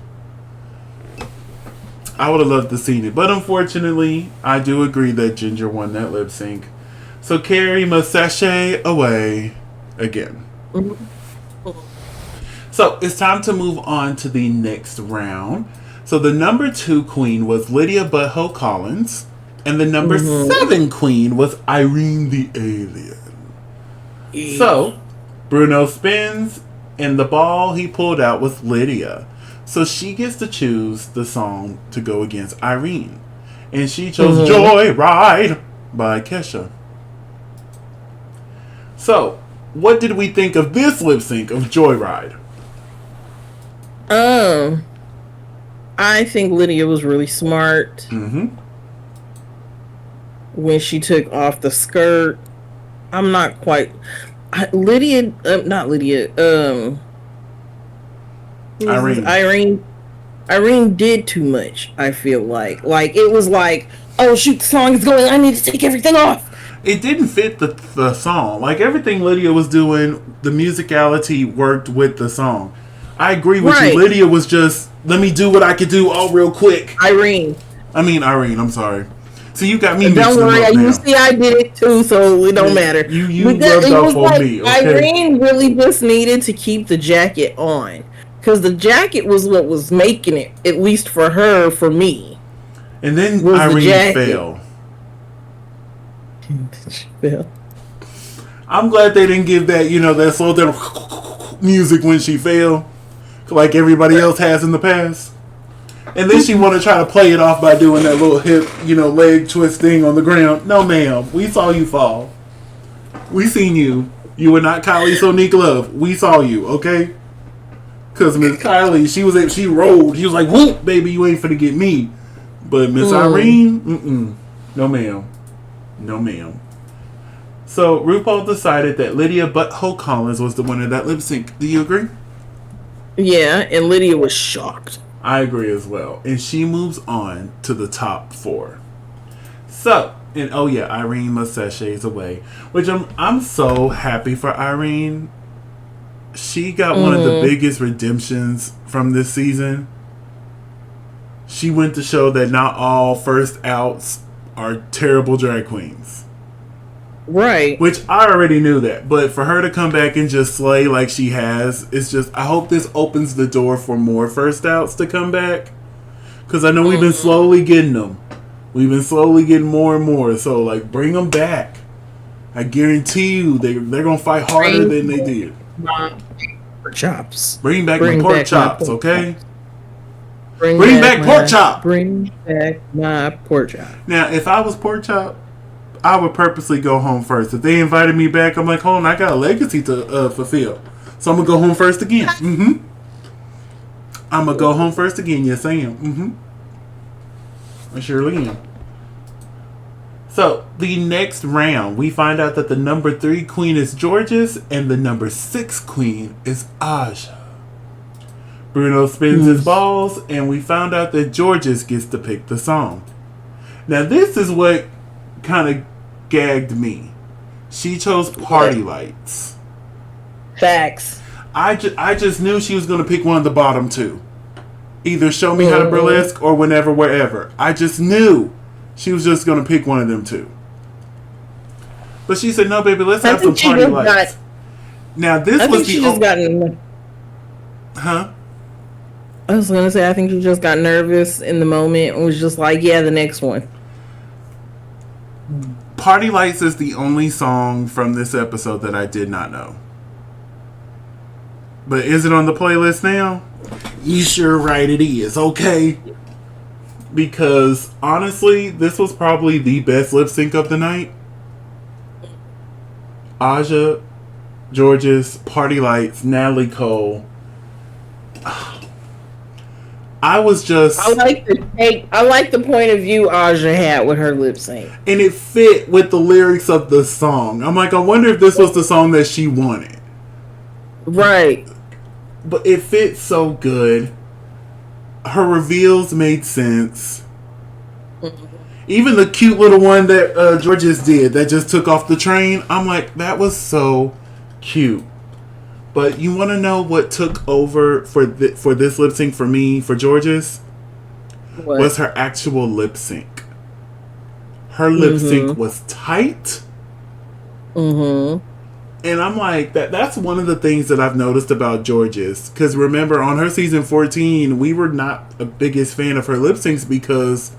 I would have loved to see it. But unfortunately, I do agree that Ginger won that lip sync. So Carrie must sashay away again. So it's time to move on to the next round. So the number 2 queen was Lydia Butthole Collins. And the number 7 queen was Irene the Alien. So Bruno spins, and the ball he pulled out was Lydia. So she gets to choose the song to go against Irene. And she chose Joy Ride by Kesha. So, what did we think of this lip sync of Joyride? I think Lydia was really smart. When she took off the skirt. I'm not quite... Irene did too much, I feel like. Like, it was like, oh shoot, the song is going, I need to take everything off. It didn't fit the song. Like, everything Lydia was doing, the musicality worked with the song. I agree with you. Lydia was just, let me do what I could do all real quick. Irene, I'm sorry. So you got me mixed up now. You see I did it too, so it don't matter. You rubbed off on me, okay? Irene really just needed to keep the jacket on. Because the jacket was what was making it, at least for her, for me. And then Irene fell. I'm glad they didn't give that, that slow down music when she fell, like everybody else has in the past. And then she want to try to play it off by doing that little hip, leg twist thing on the ground. No, ma'am. We saw you fall. We seen you. You were not Kylie Sonique Love. We saw you, okay? Because Miss Kylie, she rolled. She was like, whoop, baby, you ain't finna get me. But Miss Irene, no, ma'am. No, ma'am. So RuPaul decided that Lydia Butthole Collins was the winner of that lip sync. Do you agree? Yeah, and Lydia was shocked. I agree as well. And she moves on to the top 4. So, And oh yeah, Irene must sachets away. Which I'm so happy for Irene. She got one of the biggest redemptions from this season. She went to show that not all first outs are terrible drag queens. Right. Which I already knew that. But for her to come back and just slay like she has, it's just, I hope this opens the door for more first outs to come back. Because I know we've been slowly getting them. We've been slowly getting more and more. So, like, bring them back. I guarantee you they're going to fight harder than they did. Pork chops. Bring back my pork chops, okay? Bring back pork chop. Bring back my pork chop. Now, if I was pork chop, I would purposely go home first. If they invited me back, I'm like, hold on, I got a legacy to fulfill. So I'm going to go home first again. Mm-hmm. I'm going to go home first again. Yes, I am. Mm-hmm. I surely am. So, the next round, we find out that the number 3 queen is Georges and the number 6 queen is Aja. Bruno spins his balls, and we found out that Georges gets to pick the song. Now, this is what kind of gagged me. She chose Party Lights. Facts. I just knew she was going to pick one of the bottom two. Either Show Me How to Burlesque or Whenever, Wherever. I just knew she was just going to pick one of them two. But she said, no, baby, let's have some Party Lights. Now, this was the... Huh? I was going to say, I think she just got nervous in the moment and was just like, yeah, the next one. Party Lights is the only song from this episode that I did not know. But is it on the playlist now? You sure right it is, okay? Because, honestly, this was probably the best lip sync of the night. Aja, Georges, Party Lights, Natalie Cole. I was just... I like the point of view Aja had with her lip sync. And it fit with the lyrics of the song. I'm like, I wonder if this was the song that she wanted. Right. But it fit so good. Her reveals made sense. Even the cute little one that Georges did that just took off the train, I'm like, that was so cute. But you want to know what took over for this lip sync for me, for Georges? What? Was her actual lip sync. Her lip sync was tight. And I'm like, that's one of the things that I've noticed about Georges. Because remember, on her season 14, we were not the biggest fan of her lip syncs because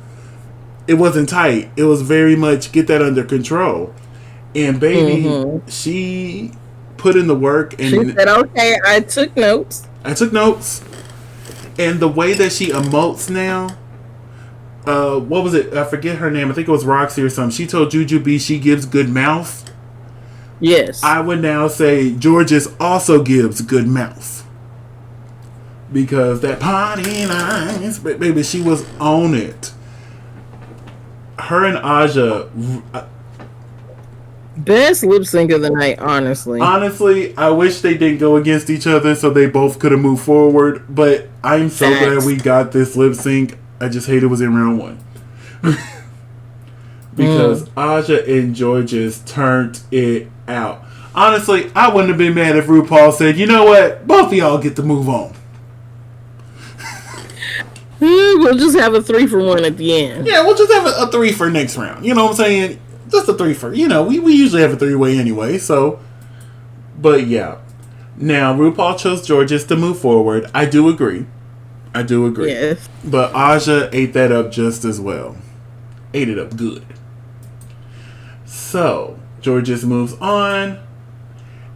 it wasn't tight. It was very much get that under control. And baby, she put in the work. And she said, okay, I took notes. And the way that she emotes now, what was it? I forget her name. I think it was Roxy or something. She told Juju B she gives good mouth. Yes. I would now say Georges also gives good mouth. Because that Party Lights, baby, she was on it. Her and Aja... best lip sync of the night, honestly. Honestly, I wish they didn't go against each other so they both could have moved forward. But I'm so glad we got this lip sync. I just hate it was in round one. Because Aja and Georges turned it out. Honestly, I wouldn't have been mad if RuPaul said, you know what? Both of y'all get to move on. We'll just have a 3-for-1 at the end. Yeah, we'll just have a 3 for next round. You know what I'm saying? Just a 3 for, we usually have a 3-way anyway, so. But yeah. Now, RuPaul chose Georges to move forward. I do agree. Yes. But Aja ate that up just as well. Ate it up good. So, Georges moves on.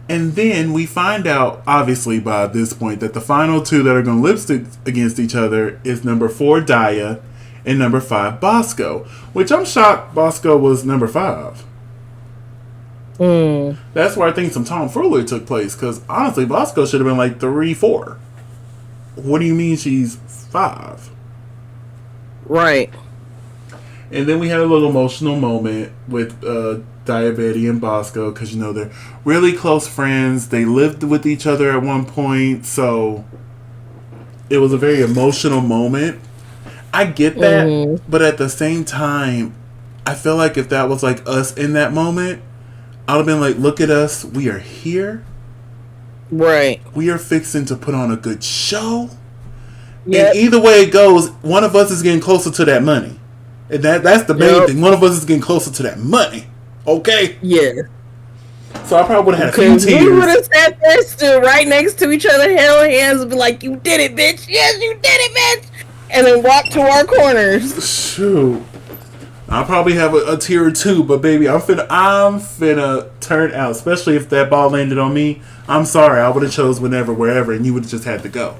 And then we find out, obviously by this point, that the final two that are going to lip sync against each other is number 4, Daya, and number 5, Bosco. Which I'm shocked Bosco was number 5. That's where I think some tomfoolery took place. Because honestly, Bosco should have been like 3, 4. What do you mean she's 5? Right. And then we had a little emotional moment with Diabetes and Bosco because, they're really close friends. They lived with each other at one point. So it was a very emotional moment. I get that. But at the same time, I feel like if that was like us in that moment, I'd have been like, look at us. We are here. Right. We are fixing to put on a good show. Yep. And either way it goes, one of us is getting closer to that money. And that's the main thing. One of us is getting closer to that money. Okay? Yeah. So I probably would have had a few tears. We would have sat there, stood right next to each other, held hands, and be like, "You did it, bitch! Yes, you did it, bitch!" And then walk to our corners. Shoot. I'll probably have a tear or two, but baby, I'm finna turn out. Especially if that ball landed on me. I'm sorry, I would have chose whenever, wherever, and you would have just had to go.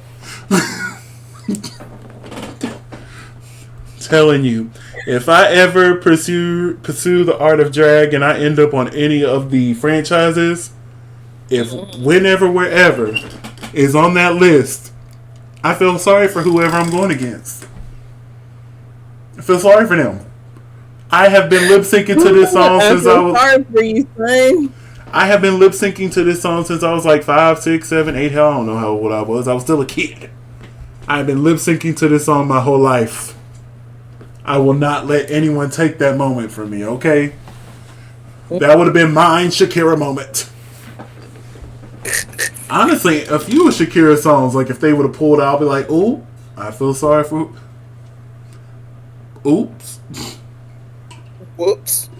Telling you, if I ever pursue the art of drag and I end up on any of the franchises, if whenever, wherever is on that list, I feel sorry for whoever I'm going against. I feel sorry for them. I have been lip syncing to this song since I was. Sorry for you, son. I have been lip syncing to this song since I was like 5, 6, 7, 8. Hell, I don't know how old I was. I was still a kid. I've been lip syncing to this song my whole life. I will not let anyone take that moment from me, okay? That would have been mine Shakira moment. Honestly, a few of Shakira's songs, like if they would have pulled out, I'd be like, ooh, I feel sorry for... Oops. Whoops.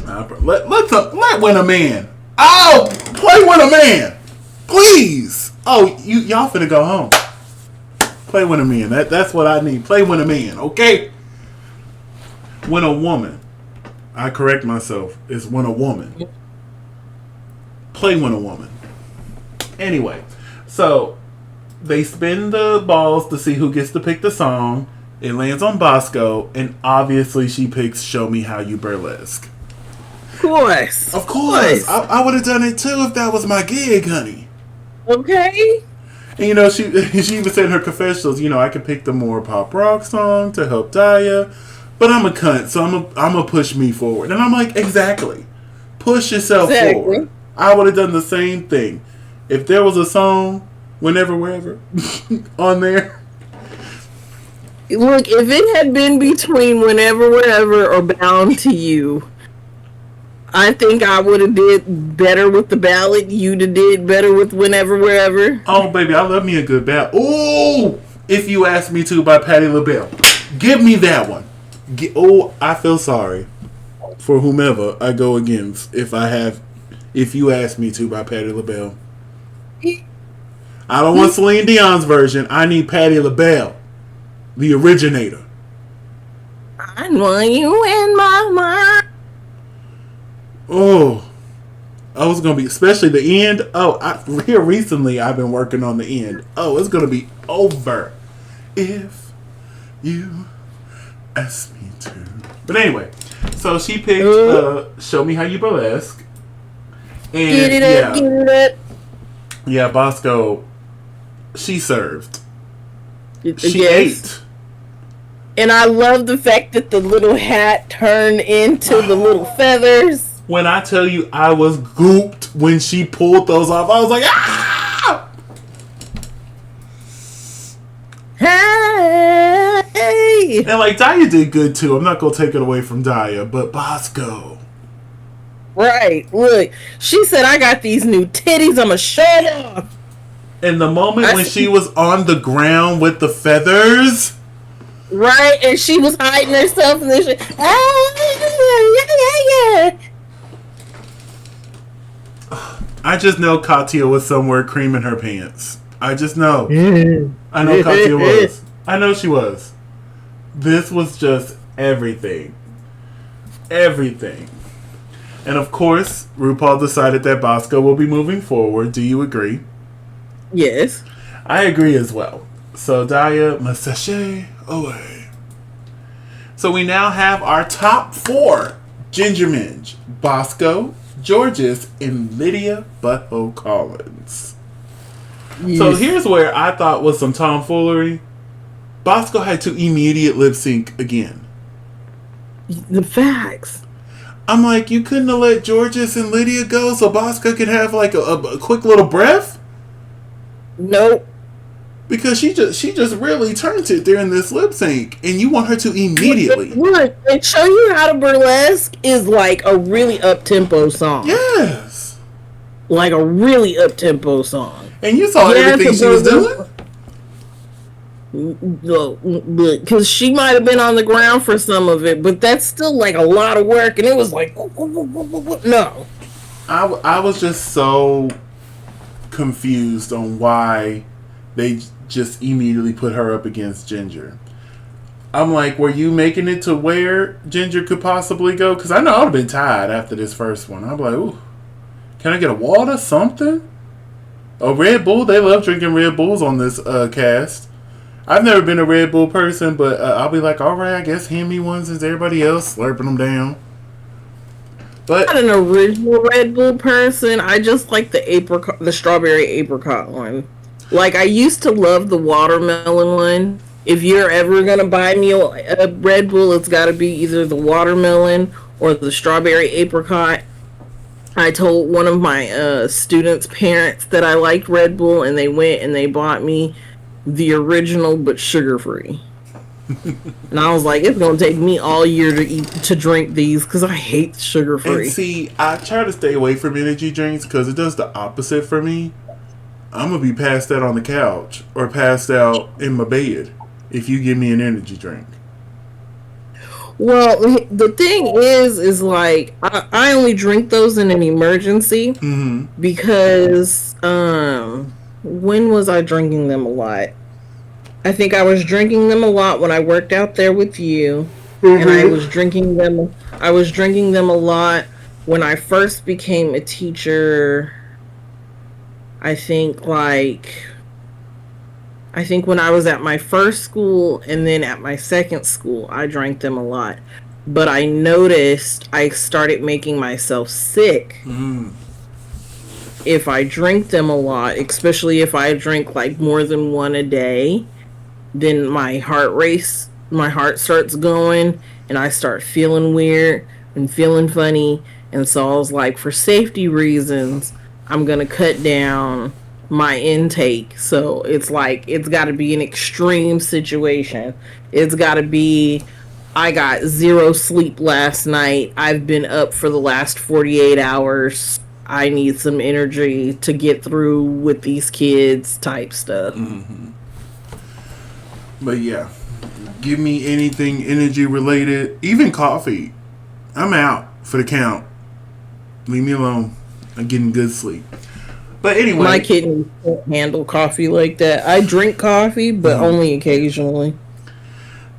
Let Win a Man. Oh, play Win a Man. Please. Oh, y'all finna go home. Play Win a Man. That's what I need. Play Win a Man, okay? When a woman. I correct myself. It's when a woman. Play When a Woman. Anyway, so they spin the balls to see who gets to pick the song. It lands on Bosco, and obviously she picks Show Me How You Burlesque. Of course. I would have done it too if that was my gig, honey. Okay. And you know, she even said in her confessionals, you know, I could pick the more pop rock song to help Daya, but I'm a cunt, so I'm gonna push me forward. And I'm like, exactly. Push yourself forward. I would have done the same thing. If there was a song, whenever, wherever, on there. Look, if it had been between Whenever, Wherever or Bound to You, I think I would have did better with the ballad. You'd have did better with Whenever, Wherever. Oh, baby, I love me a good ballad. Ooh, If You Ask Me To by Patti LaBelle. Give me that one. I feel sorry for whomever I go against if You Ask Me To by Patti LaBelle. I don't want Celine Dion's version. I need Patti LaBelle, the originator. I want you in my mind. Oh, I was gonna be, especially the end. Here recently I've been working on the end. Oh, it's gonna be over if you ask me to. But anyway, so she picked "Show Me How You Burlesque," and get it up. Yeah, Bosco. She served. She ate. And I love the fact that the little hat turned into the little feathers. When I tell you I was gooped when she pulled those off, I was like, ah! Hey! And like, Daya did good too. I'm not going to take it away from Daya, but Bosco. Right. Look, she said, I got these new titties. I'm going to show it off. And the moment when she was on the ground with the feathers. Right. And she was hiding herself. And then she, yeah. I just know Katya was somewhere creaming her pants. I just know. I know Katya was. I know she was. This was just everything. Everything. And of course, RuPaul decided that Bosco will be moving forward. Do you agree? Yes. I agree as well. So, Daya, masache away. So we now have our top 4. Ginger Minge, Bosco, Georges, and Lydia Butthole Collins. Yes. So here's where I thought was some tomfoolery. Bosco had to immediate lip sync again. The facts. I'm like, you couldn't have let Georges and Lydia go so Bosco could have like a quick little breath? Nope. Because she just really turned it during this lip sync, and you want her to immediately. Look, and Show You How to Burlesque is like a really up tempo song. Yes, like a really up tempo song. And you saw everything she was doing. Because she might have been on the ground for some of it, but that's still like a lot of work, and it was like no. I was just so confused on why they just immediately put her up against Ginger. I'm like, were you making it to where Ginger could possibly go? Because I know I would have been tired after this first one. I'm like, ooh, can I get a water, something? A Red Bull? They love drinking Red Bulls on this cast. I've never been a Red Bull person, but I'll be like, all right, I guess hand me one since everybody else slurping them down. But I'm not an original Red Bull person. I just like the strawberry apricot one. Like, I used to love the watermelon one. If you're ever going to buy me a Red Bull, it's got to be either the watermelon or the strawberry apricot. I told one of my students' parents that I liked Red Bull, and they went and they bought me the original but sugar-free. And I was like, it's going to take me all year to drink these because I hate sugar-free. And see, I try to stay away from energy drinks because it does the opposite for me. I'm going to be passed out on the couch or passed out in my bed if you give me an energy drink. Well, the thing is like, I only drink those in an emergency because, when was I drinking them a lot? I think I was drinking them a lot when I worked out there with you, and I was drinking them a lot when I first became a teacher. I think when I was at my first school and then at my second school, I drank them a lot. But I noticed I started making myself sick if I drink them a lot, especially if I drink like more than one a day. Then my heart starts going, and I start feeling weird and feeling funny. And so I was like, for safety reasons, I'm going to cut down my intake. So it's like, it's got to be an extreme situation. It's got to be, I got 0 sleep last night. I've been up for the last 48 hours. I need some energy to get through with these kids type stuff. But yeah, give me anything energy related, even coffee. I'm out for the count. Leave me alone. I'm getting good sleep. But anyway, my kidneys can't handle coffee like that. I drink coffee, but only occasionally.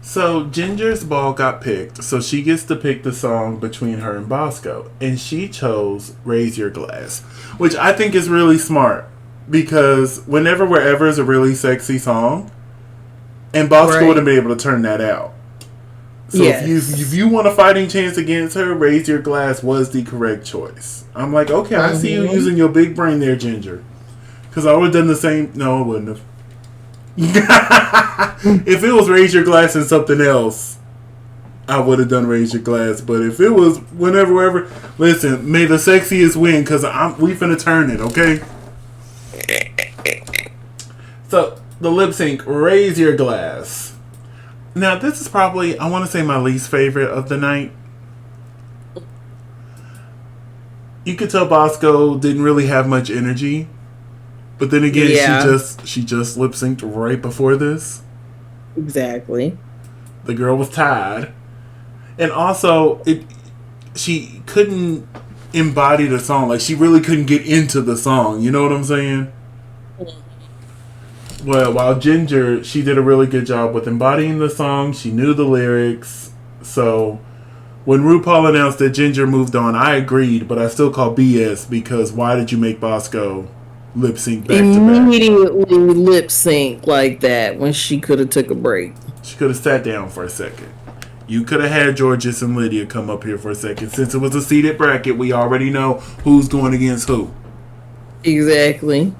So Ginger's ball got picked, so she gets to pick the song between her and Bosco, and she chose "Raise Your Glass," which I think is really smart because "Whenever Wherever" is a really sexy song, and Bosco wouldn't be able to turn that out. So if you want a fighting chance against her, "Raise Your Glass" was the correct choice. I'm like, okay, I see you using your big brain there, Ginger. Because I would have done the same. No, I wouldn't have. If it was "Raise Your Glass" and something else, I would have done "Raise Your Glass." But if it was "Whenever, Wherever," listen, may the sexiest win because we finna turn it, okay? So, the lip sync, "Raise Your Glass." Now, this is probably, I want to say, my least favorite of the night. You could tell Bosco didn't really have much energy. But then again, she just lip synced right before this. Exactly. The girl was tired. And also, she couldn't embody the song. Like, she really couldn't get into the song. You know what I'm saying? Well, while Ginger, she did a really good job with embodying the song. She knew the lyrics. So, when RuPaul announced that Ginger moved on, I agreed, but I still call BS because why did you make Bosco lip sync back to back? Immediately lip sync like that when she could have took a break. She could have sat down for a second. You could have had Georges and Lydia come up here for a second. Since it was a seeded bracket, we already know who's going against who. Exactly.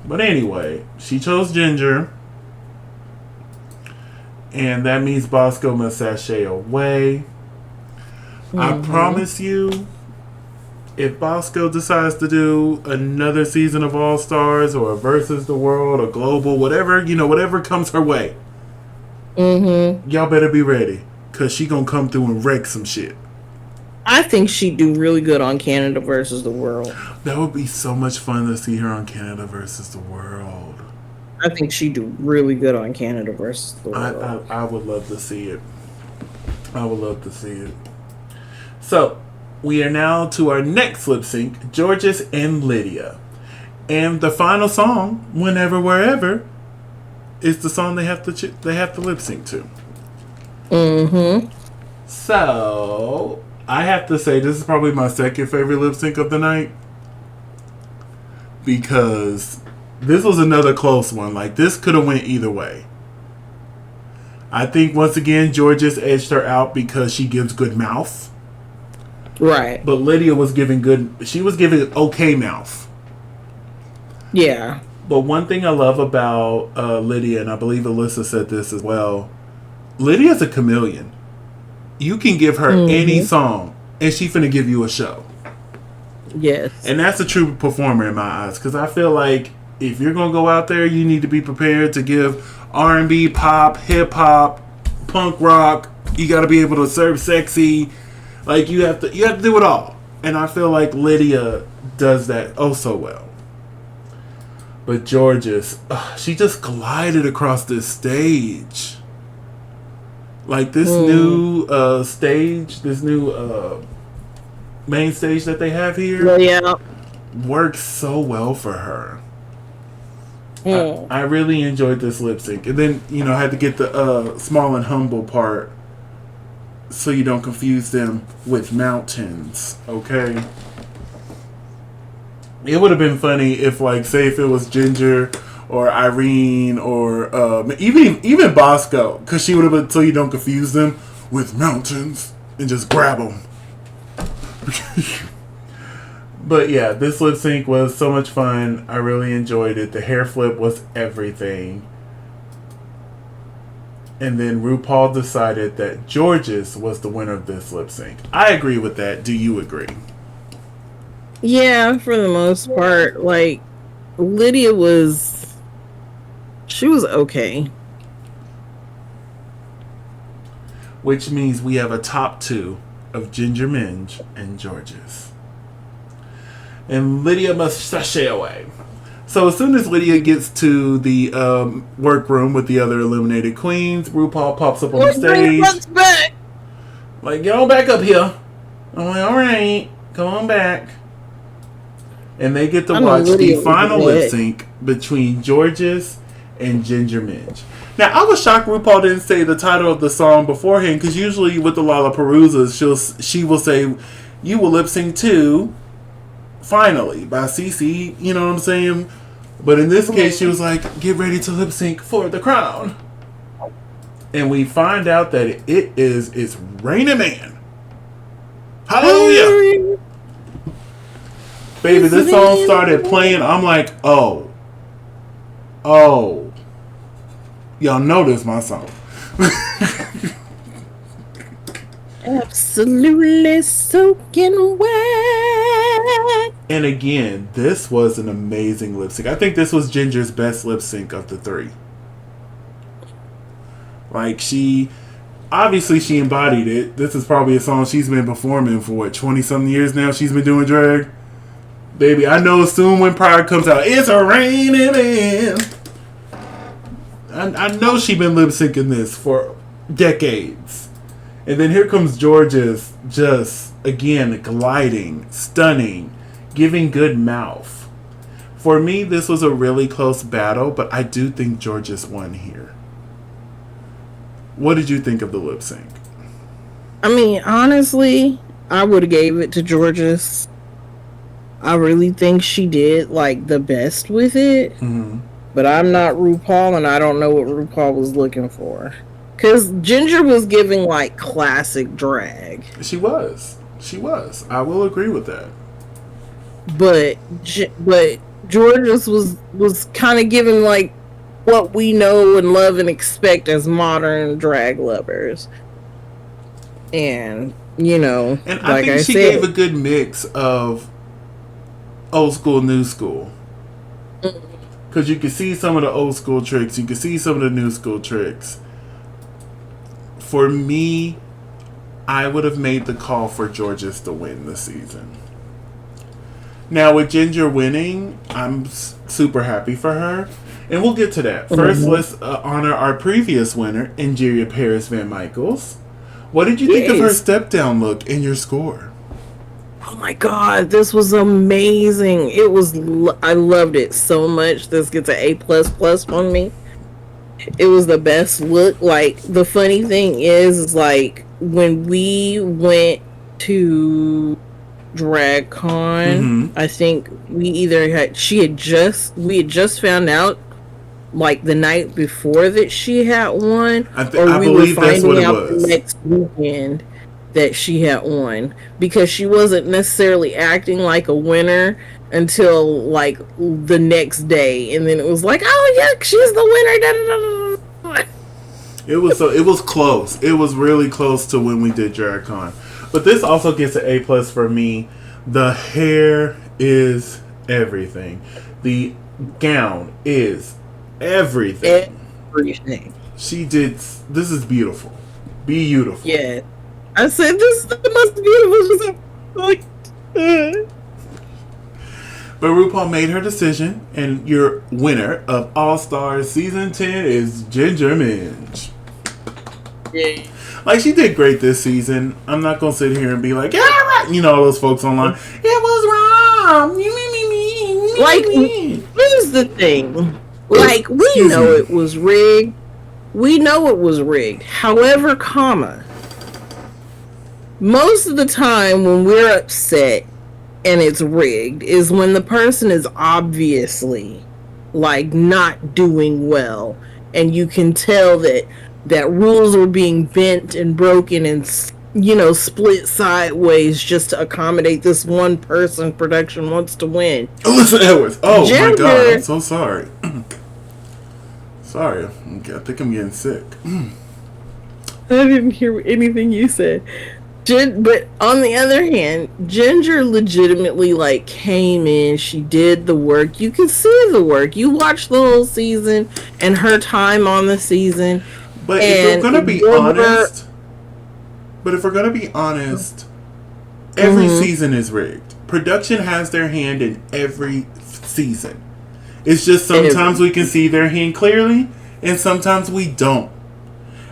But anyway, she chose Ginger. And that means Bosco must sashay away. I promise you, if Bosco decides to do another season of All Stars or versus the world or global, whatever, whatever comes her way, y'all better be ready, cause she gonna come through and wreck some shit. I think she'd do really good on Canada versus the world. That would be so much fun to see her on Canada versus the world. I think she'd do really good on Canada versus the world. I would love to see it. I would love to see it. So, we are now to our next lip sync, Georges and Lydia. And the final song, Whenever Wherever, is the song they have to lip sync to. So, I have to say this is probably my second favorite lip sync of the night, because this was another close one. Like, this could have went either way. I think once again Georges edged her out because she gives good mouth. Right. But Lydia was giving okay mouth. Yeah. But one thing I love about Lydia, and I believe Alyssa said this as well, Lydia's a chameleon. You can give her any song, and she's finna give you a show. Yes. And that's a true performer in my eyes, because I feel like if you're gonna go out there, you need to be prepared to give R&B, pop, hip hop, punk rock. You got to be able to serve sexy. Like you have to do it all. And I feel like Lydia does that oh so well. But Georges, she just glided across this stage. Like this new stage, this new main stage that they have here, works so well for her. I really enjoyed this lip sync. And then, I had to get the small and humble part so you don't confuse them with mountains, okay? It would have been funny if, like, say if it was Ginger or Irene or even Bosco, because she would have been so you don't confuse them with mountains and just grab them. But yeah, this lip sync was so much fun. I really enjoyed it. The hair flip was everything. And then RuPaul decided that Georges was the winner of this lip sync. I agree with that. Do you agree? Yeah, for the most part. Like, Lydia was okay. Which means we have a top two of Ginger Minge and Georges. And Lydia must sashay away. So as soon as Lydia gets to the workroom with the other eliminated queens, RuPaul pops up on the stage. Back. Like, get on back up here. I'm like, alright, come on back. And they get to watch the final lip sync between Georges and Ginger Minge. Now, I was shocked RuPaul didn't say the title of the song beforehand, because usually with the Lollapaloozas, she will say, you will lip sync to Finally by Cece, you know what I'm saying? But in this case, she was like, get ready to lip sync for the crown. And we find out that it's Raining Man. Hallelujah! Baby, this song started playing. I'm like, oh. Y'all know this my song. Absolutely soaking wet. And again, this was an amazing lip sync. I think this was Ginger's best lip sync of the three. Like, she embodied it. This is probably a song she's been performing for 20-something years now. She's been doing drag. Baby, I know soon when Pride comes out, it's a raining man. I know she's been lip syncing this for decades. And then here comes Georges, just, again, gliding, stunning, giving good mouth. For me, this was a really close battle, but I do think Georges won here. What did you think of the lip sync? I mean, honestly, I would have gave it to Georges. I really think she did, like, the best with it. Mm-hmm. But I'm not RuPaul, and I don't know what RuPaul was looking for. Because Ginger was giving, like, classic drag. She was. I will agree with that. But Georges was kind of giving, like, what we know and love and expect as modern drag lovers. And You know, And I like think I she gave said. a good mix of old school, new school. Because you can see some of the old school tricks, you can see some of the new school tricks. For me, I would have made the call for Georges to win this season. Now, with Ginger winning, I'm super happy for her. And we'll get to that. First, Mhm. let's honor our previous winner, Ingeria Paris Van Michaels. What did you think of her Yes. step down look in your score? Oh my god, this was amazing. I loved it so much. This gets an A++ from me. It was the best look. Like the funny thing is like when we went to DragCon, Mm-hmm. I think we had just found out like the night before that she had won, or I we were believe that's what finding it out the was. next weekend that she had won, because she wasn't necessarily acting like a winner until like the next day, and then it was like, oh yeah, she's the winner. Da, da, da, da. It was close. It was really close to when we did DragCon. But this also gets an A+ for me. The hair is everything. The gown is everything. Everything. She did. This is beautiful. Beautiful. Yeah, I said this is the most beautiful. She's like, But RuPaul made her decision, and your winner of All Stars Season 10 is Ginger Minj. yeah. Like, she did great this season. I'm not going to sit here and be like, yeah, right. You know, all those folks online. It was wrong. Like, here's the thing. Like, we Excuse know me. it was rigged. We know it was rigged. However, most of the time when we're upset and it's rigged is when the person is obviously like not doing well, and you can tell that rules are being bent and broken and split sideways just to accommodate this one person production wants to win. Alyssa Edwards. Oh, my God. I'm Gender. so sorry. Sorry. I think I'm getting sick. I didn't hear anything you said. But on the other hand, Ginger legitimately like came in. She did the work. You can see the work. You watch the whole season and her time on the season. But if we're And going to be honest, every season is rigged. Production has their hand in every season. It's just sometimes we can see their hand clearly, and sometimes we don't.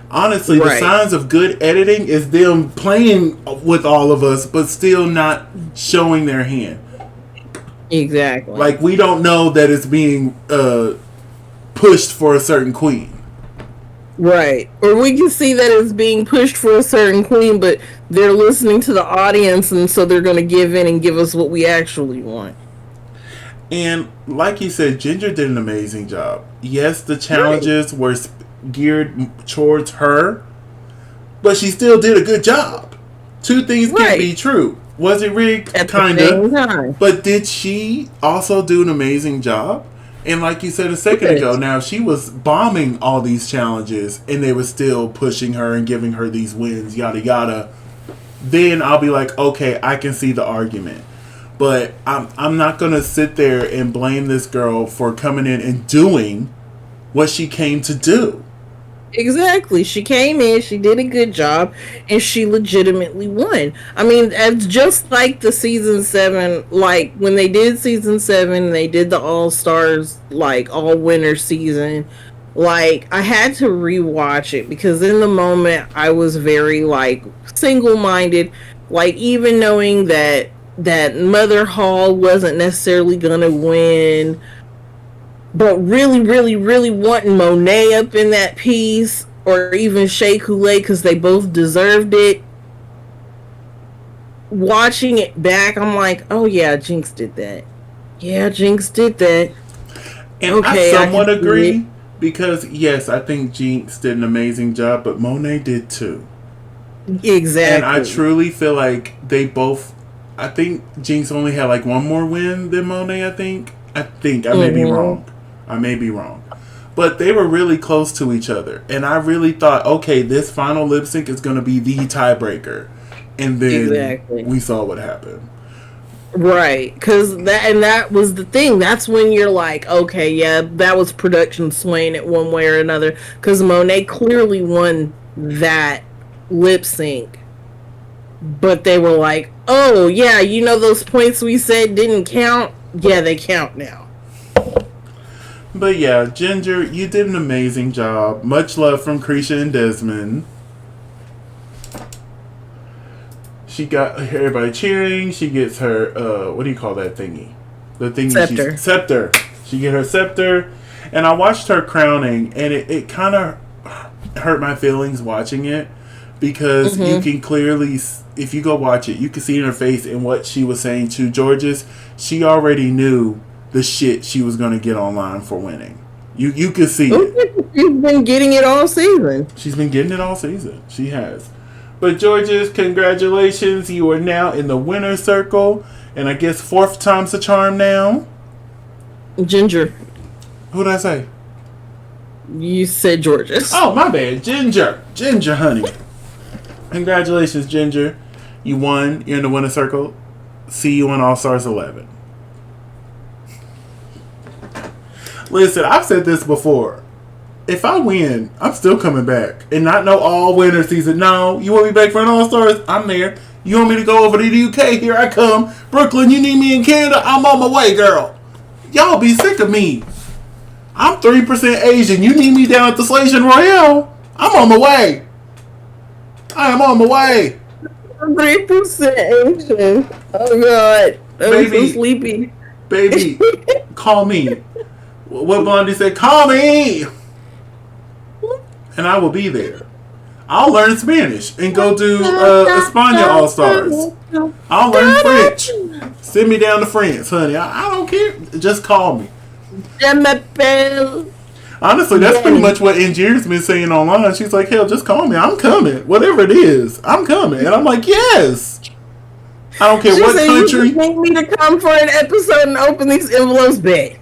Honestly, the signs of good editing is them playing with all of us, but still not showing their hand. Exactly. Like, we don't know that it's being pushed for a certain queen. Right. Or we can see that it's being pushed for a certain queen, but they're listening to the audience, and so they're going to give in and give us what we actually want. And like you said, Ginger did an amazing job. Yes, the challenges were geared towards her, but she still did a good job. Two things can be true. Was it rigged? Kinda. But did she also do an amazing job? And like you said a second ago, now she was bombing all these challenges, and they were still pushing her and giving her these wins, yada yada. Then I'll be like, okay, I can see the argument. But I'm not going to sit there and blame this girl for coming in and doing what she came to do. Exactly. She came in, she did a good job, and she legitimately won. I mean, it's just like the season 7, like when they did season 7, they did the All Stars, like all winner season. Like, I had to rewatch it because in the moment I was very like single minded. Like, even knowing that Mother Hall wasn't necessarily gonna win, but really, really, really wanting Monet up in that piece, or even Shea Coulee, because they both deserved it. Watching it back, I'm like, oh yeah, Jinx did that. Yeah, Jinx did that. And okay, I somewhat agree, because yes, I think Jinx did an amazing job, but Monet did too. Exactly. And I truly feel like they both, I think Jinx only had like one more win than Monet, I think. I may be wrong. I may be wrong. But they were really close to each other. And I really thought, okay, this final lip sync is going to be the tiebreaker. And then Exactly. we saw what happened. Right, because that was the thing. That's when you're like, okay, yeah, that was production swaying it one way or another. Because Monet clearly won that lip sync, but they were like, oh yeah, you know those points we said didn't count? Yeah, they count now. But yeah, Ginger, you did an amazing job. Much love from Cresha and Desmond. She got everybody cheering. She gets her, what do you call that thingy? The thingy. Scepter. Scepter. She get her scepter. And I watched her crowning, and it kind of hurt my feelings watching it. Because you can clearly, if you go watch it, you can see in her face and what she was saying to Georges. She already knew the shit she was going to get online for winning. You could see it. She's been getting it all season. She's been getting it all season. She has. But Georges, congratulations. You are now in the winner's circle. And I guess 4th time's the charm now. Ginger. Who did I say? You said Georges. Oh, my bad. Ginger. Ginger, honey. Congratulations, Ginger. You won. You're in the winner's circle. See you on All Stars 11. Listen, I've said this before. If I win, I'm still coming back. And not no all winner season. No, you want me back for an All Stars? I'm there. You want me to go over to the UK? Here I come. Brooklyn, you need me in Canada? I'm on my way, girl. Y'all be sick of me. I'm 3% Asian. You need me down at the Slation Royale? I'm on my way. I am on my way. 3% Asian. Oh, God. I'm so sleepy. Baby, call me. What Blondie said, call me. And I will be there. I'll learn Spanish and go do España All Stars. I'll learn French. Send me down to France, honey. I don't care. Just call me. Honestly, that's pretty much what Angier's been saying online. She's like, hell, just call me. I'm coming. Whatever it is, I'm coming. And I'm like, yes. I don't care what country. You need me to come for an episode and open these envelopes back.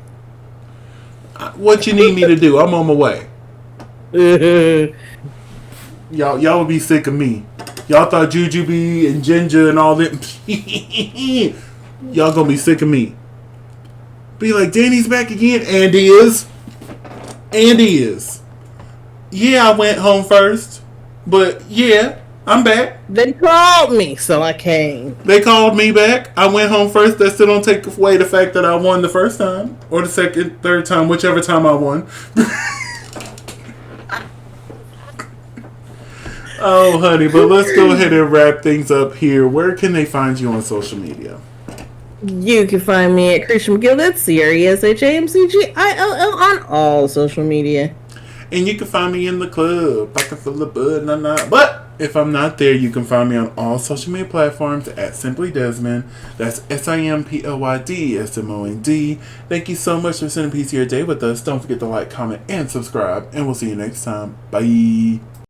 What you need me to do? I'm on my way. Y'all would be sick of me. Y'all thought Jujubee and Ginger and all that. Y'all gonna be sick of me. Be like, Danny's back again. Andy is. Yeah, I went home first. But yeah, I'm back. They called me, so I came. They called me back. I went home first. That still don't take away the fact that I won the first time. Or the second, third time, whichever time I won. Oh, honey, but let's go ahead and wrap things up here. Where can they find you on social media? You can find me at Christian McGill. That's CRESHAMCGILL on all social media. And you can find me in the club. Pocket full of bud, But if I'm not there, you can find me on all social media platforms at Simply Desmond. That's SIMPLYDSMOND. Thank you so much for spending a piece of your day with us. Don't forget to like, comment, and subscribe. And we'll see you next time. Bye.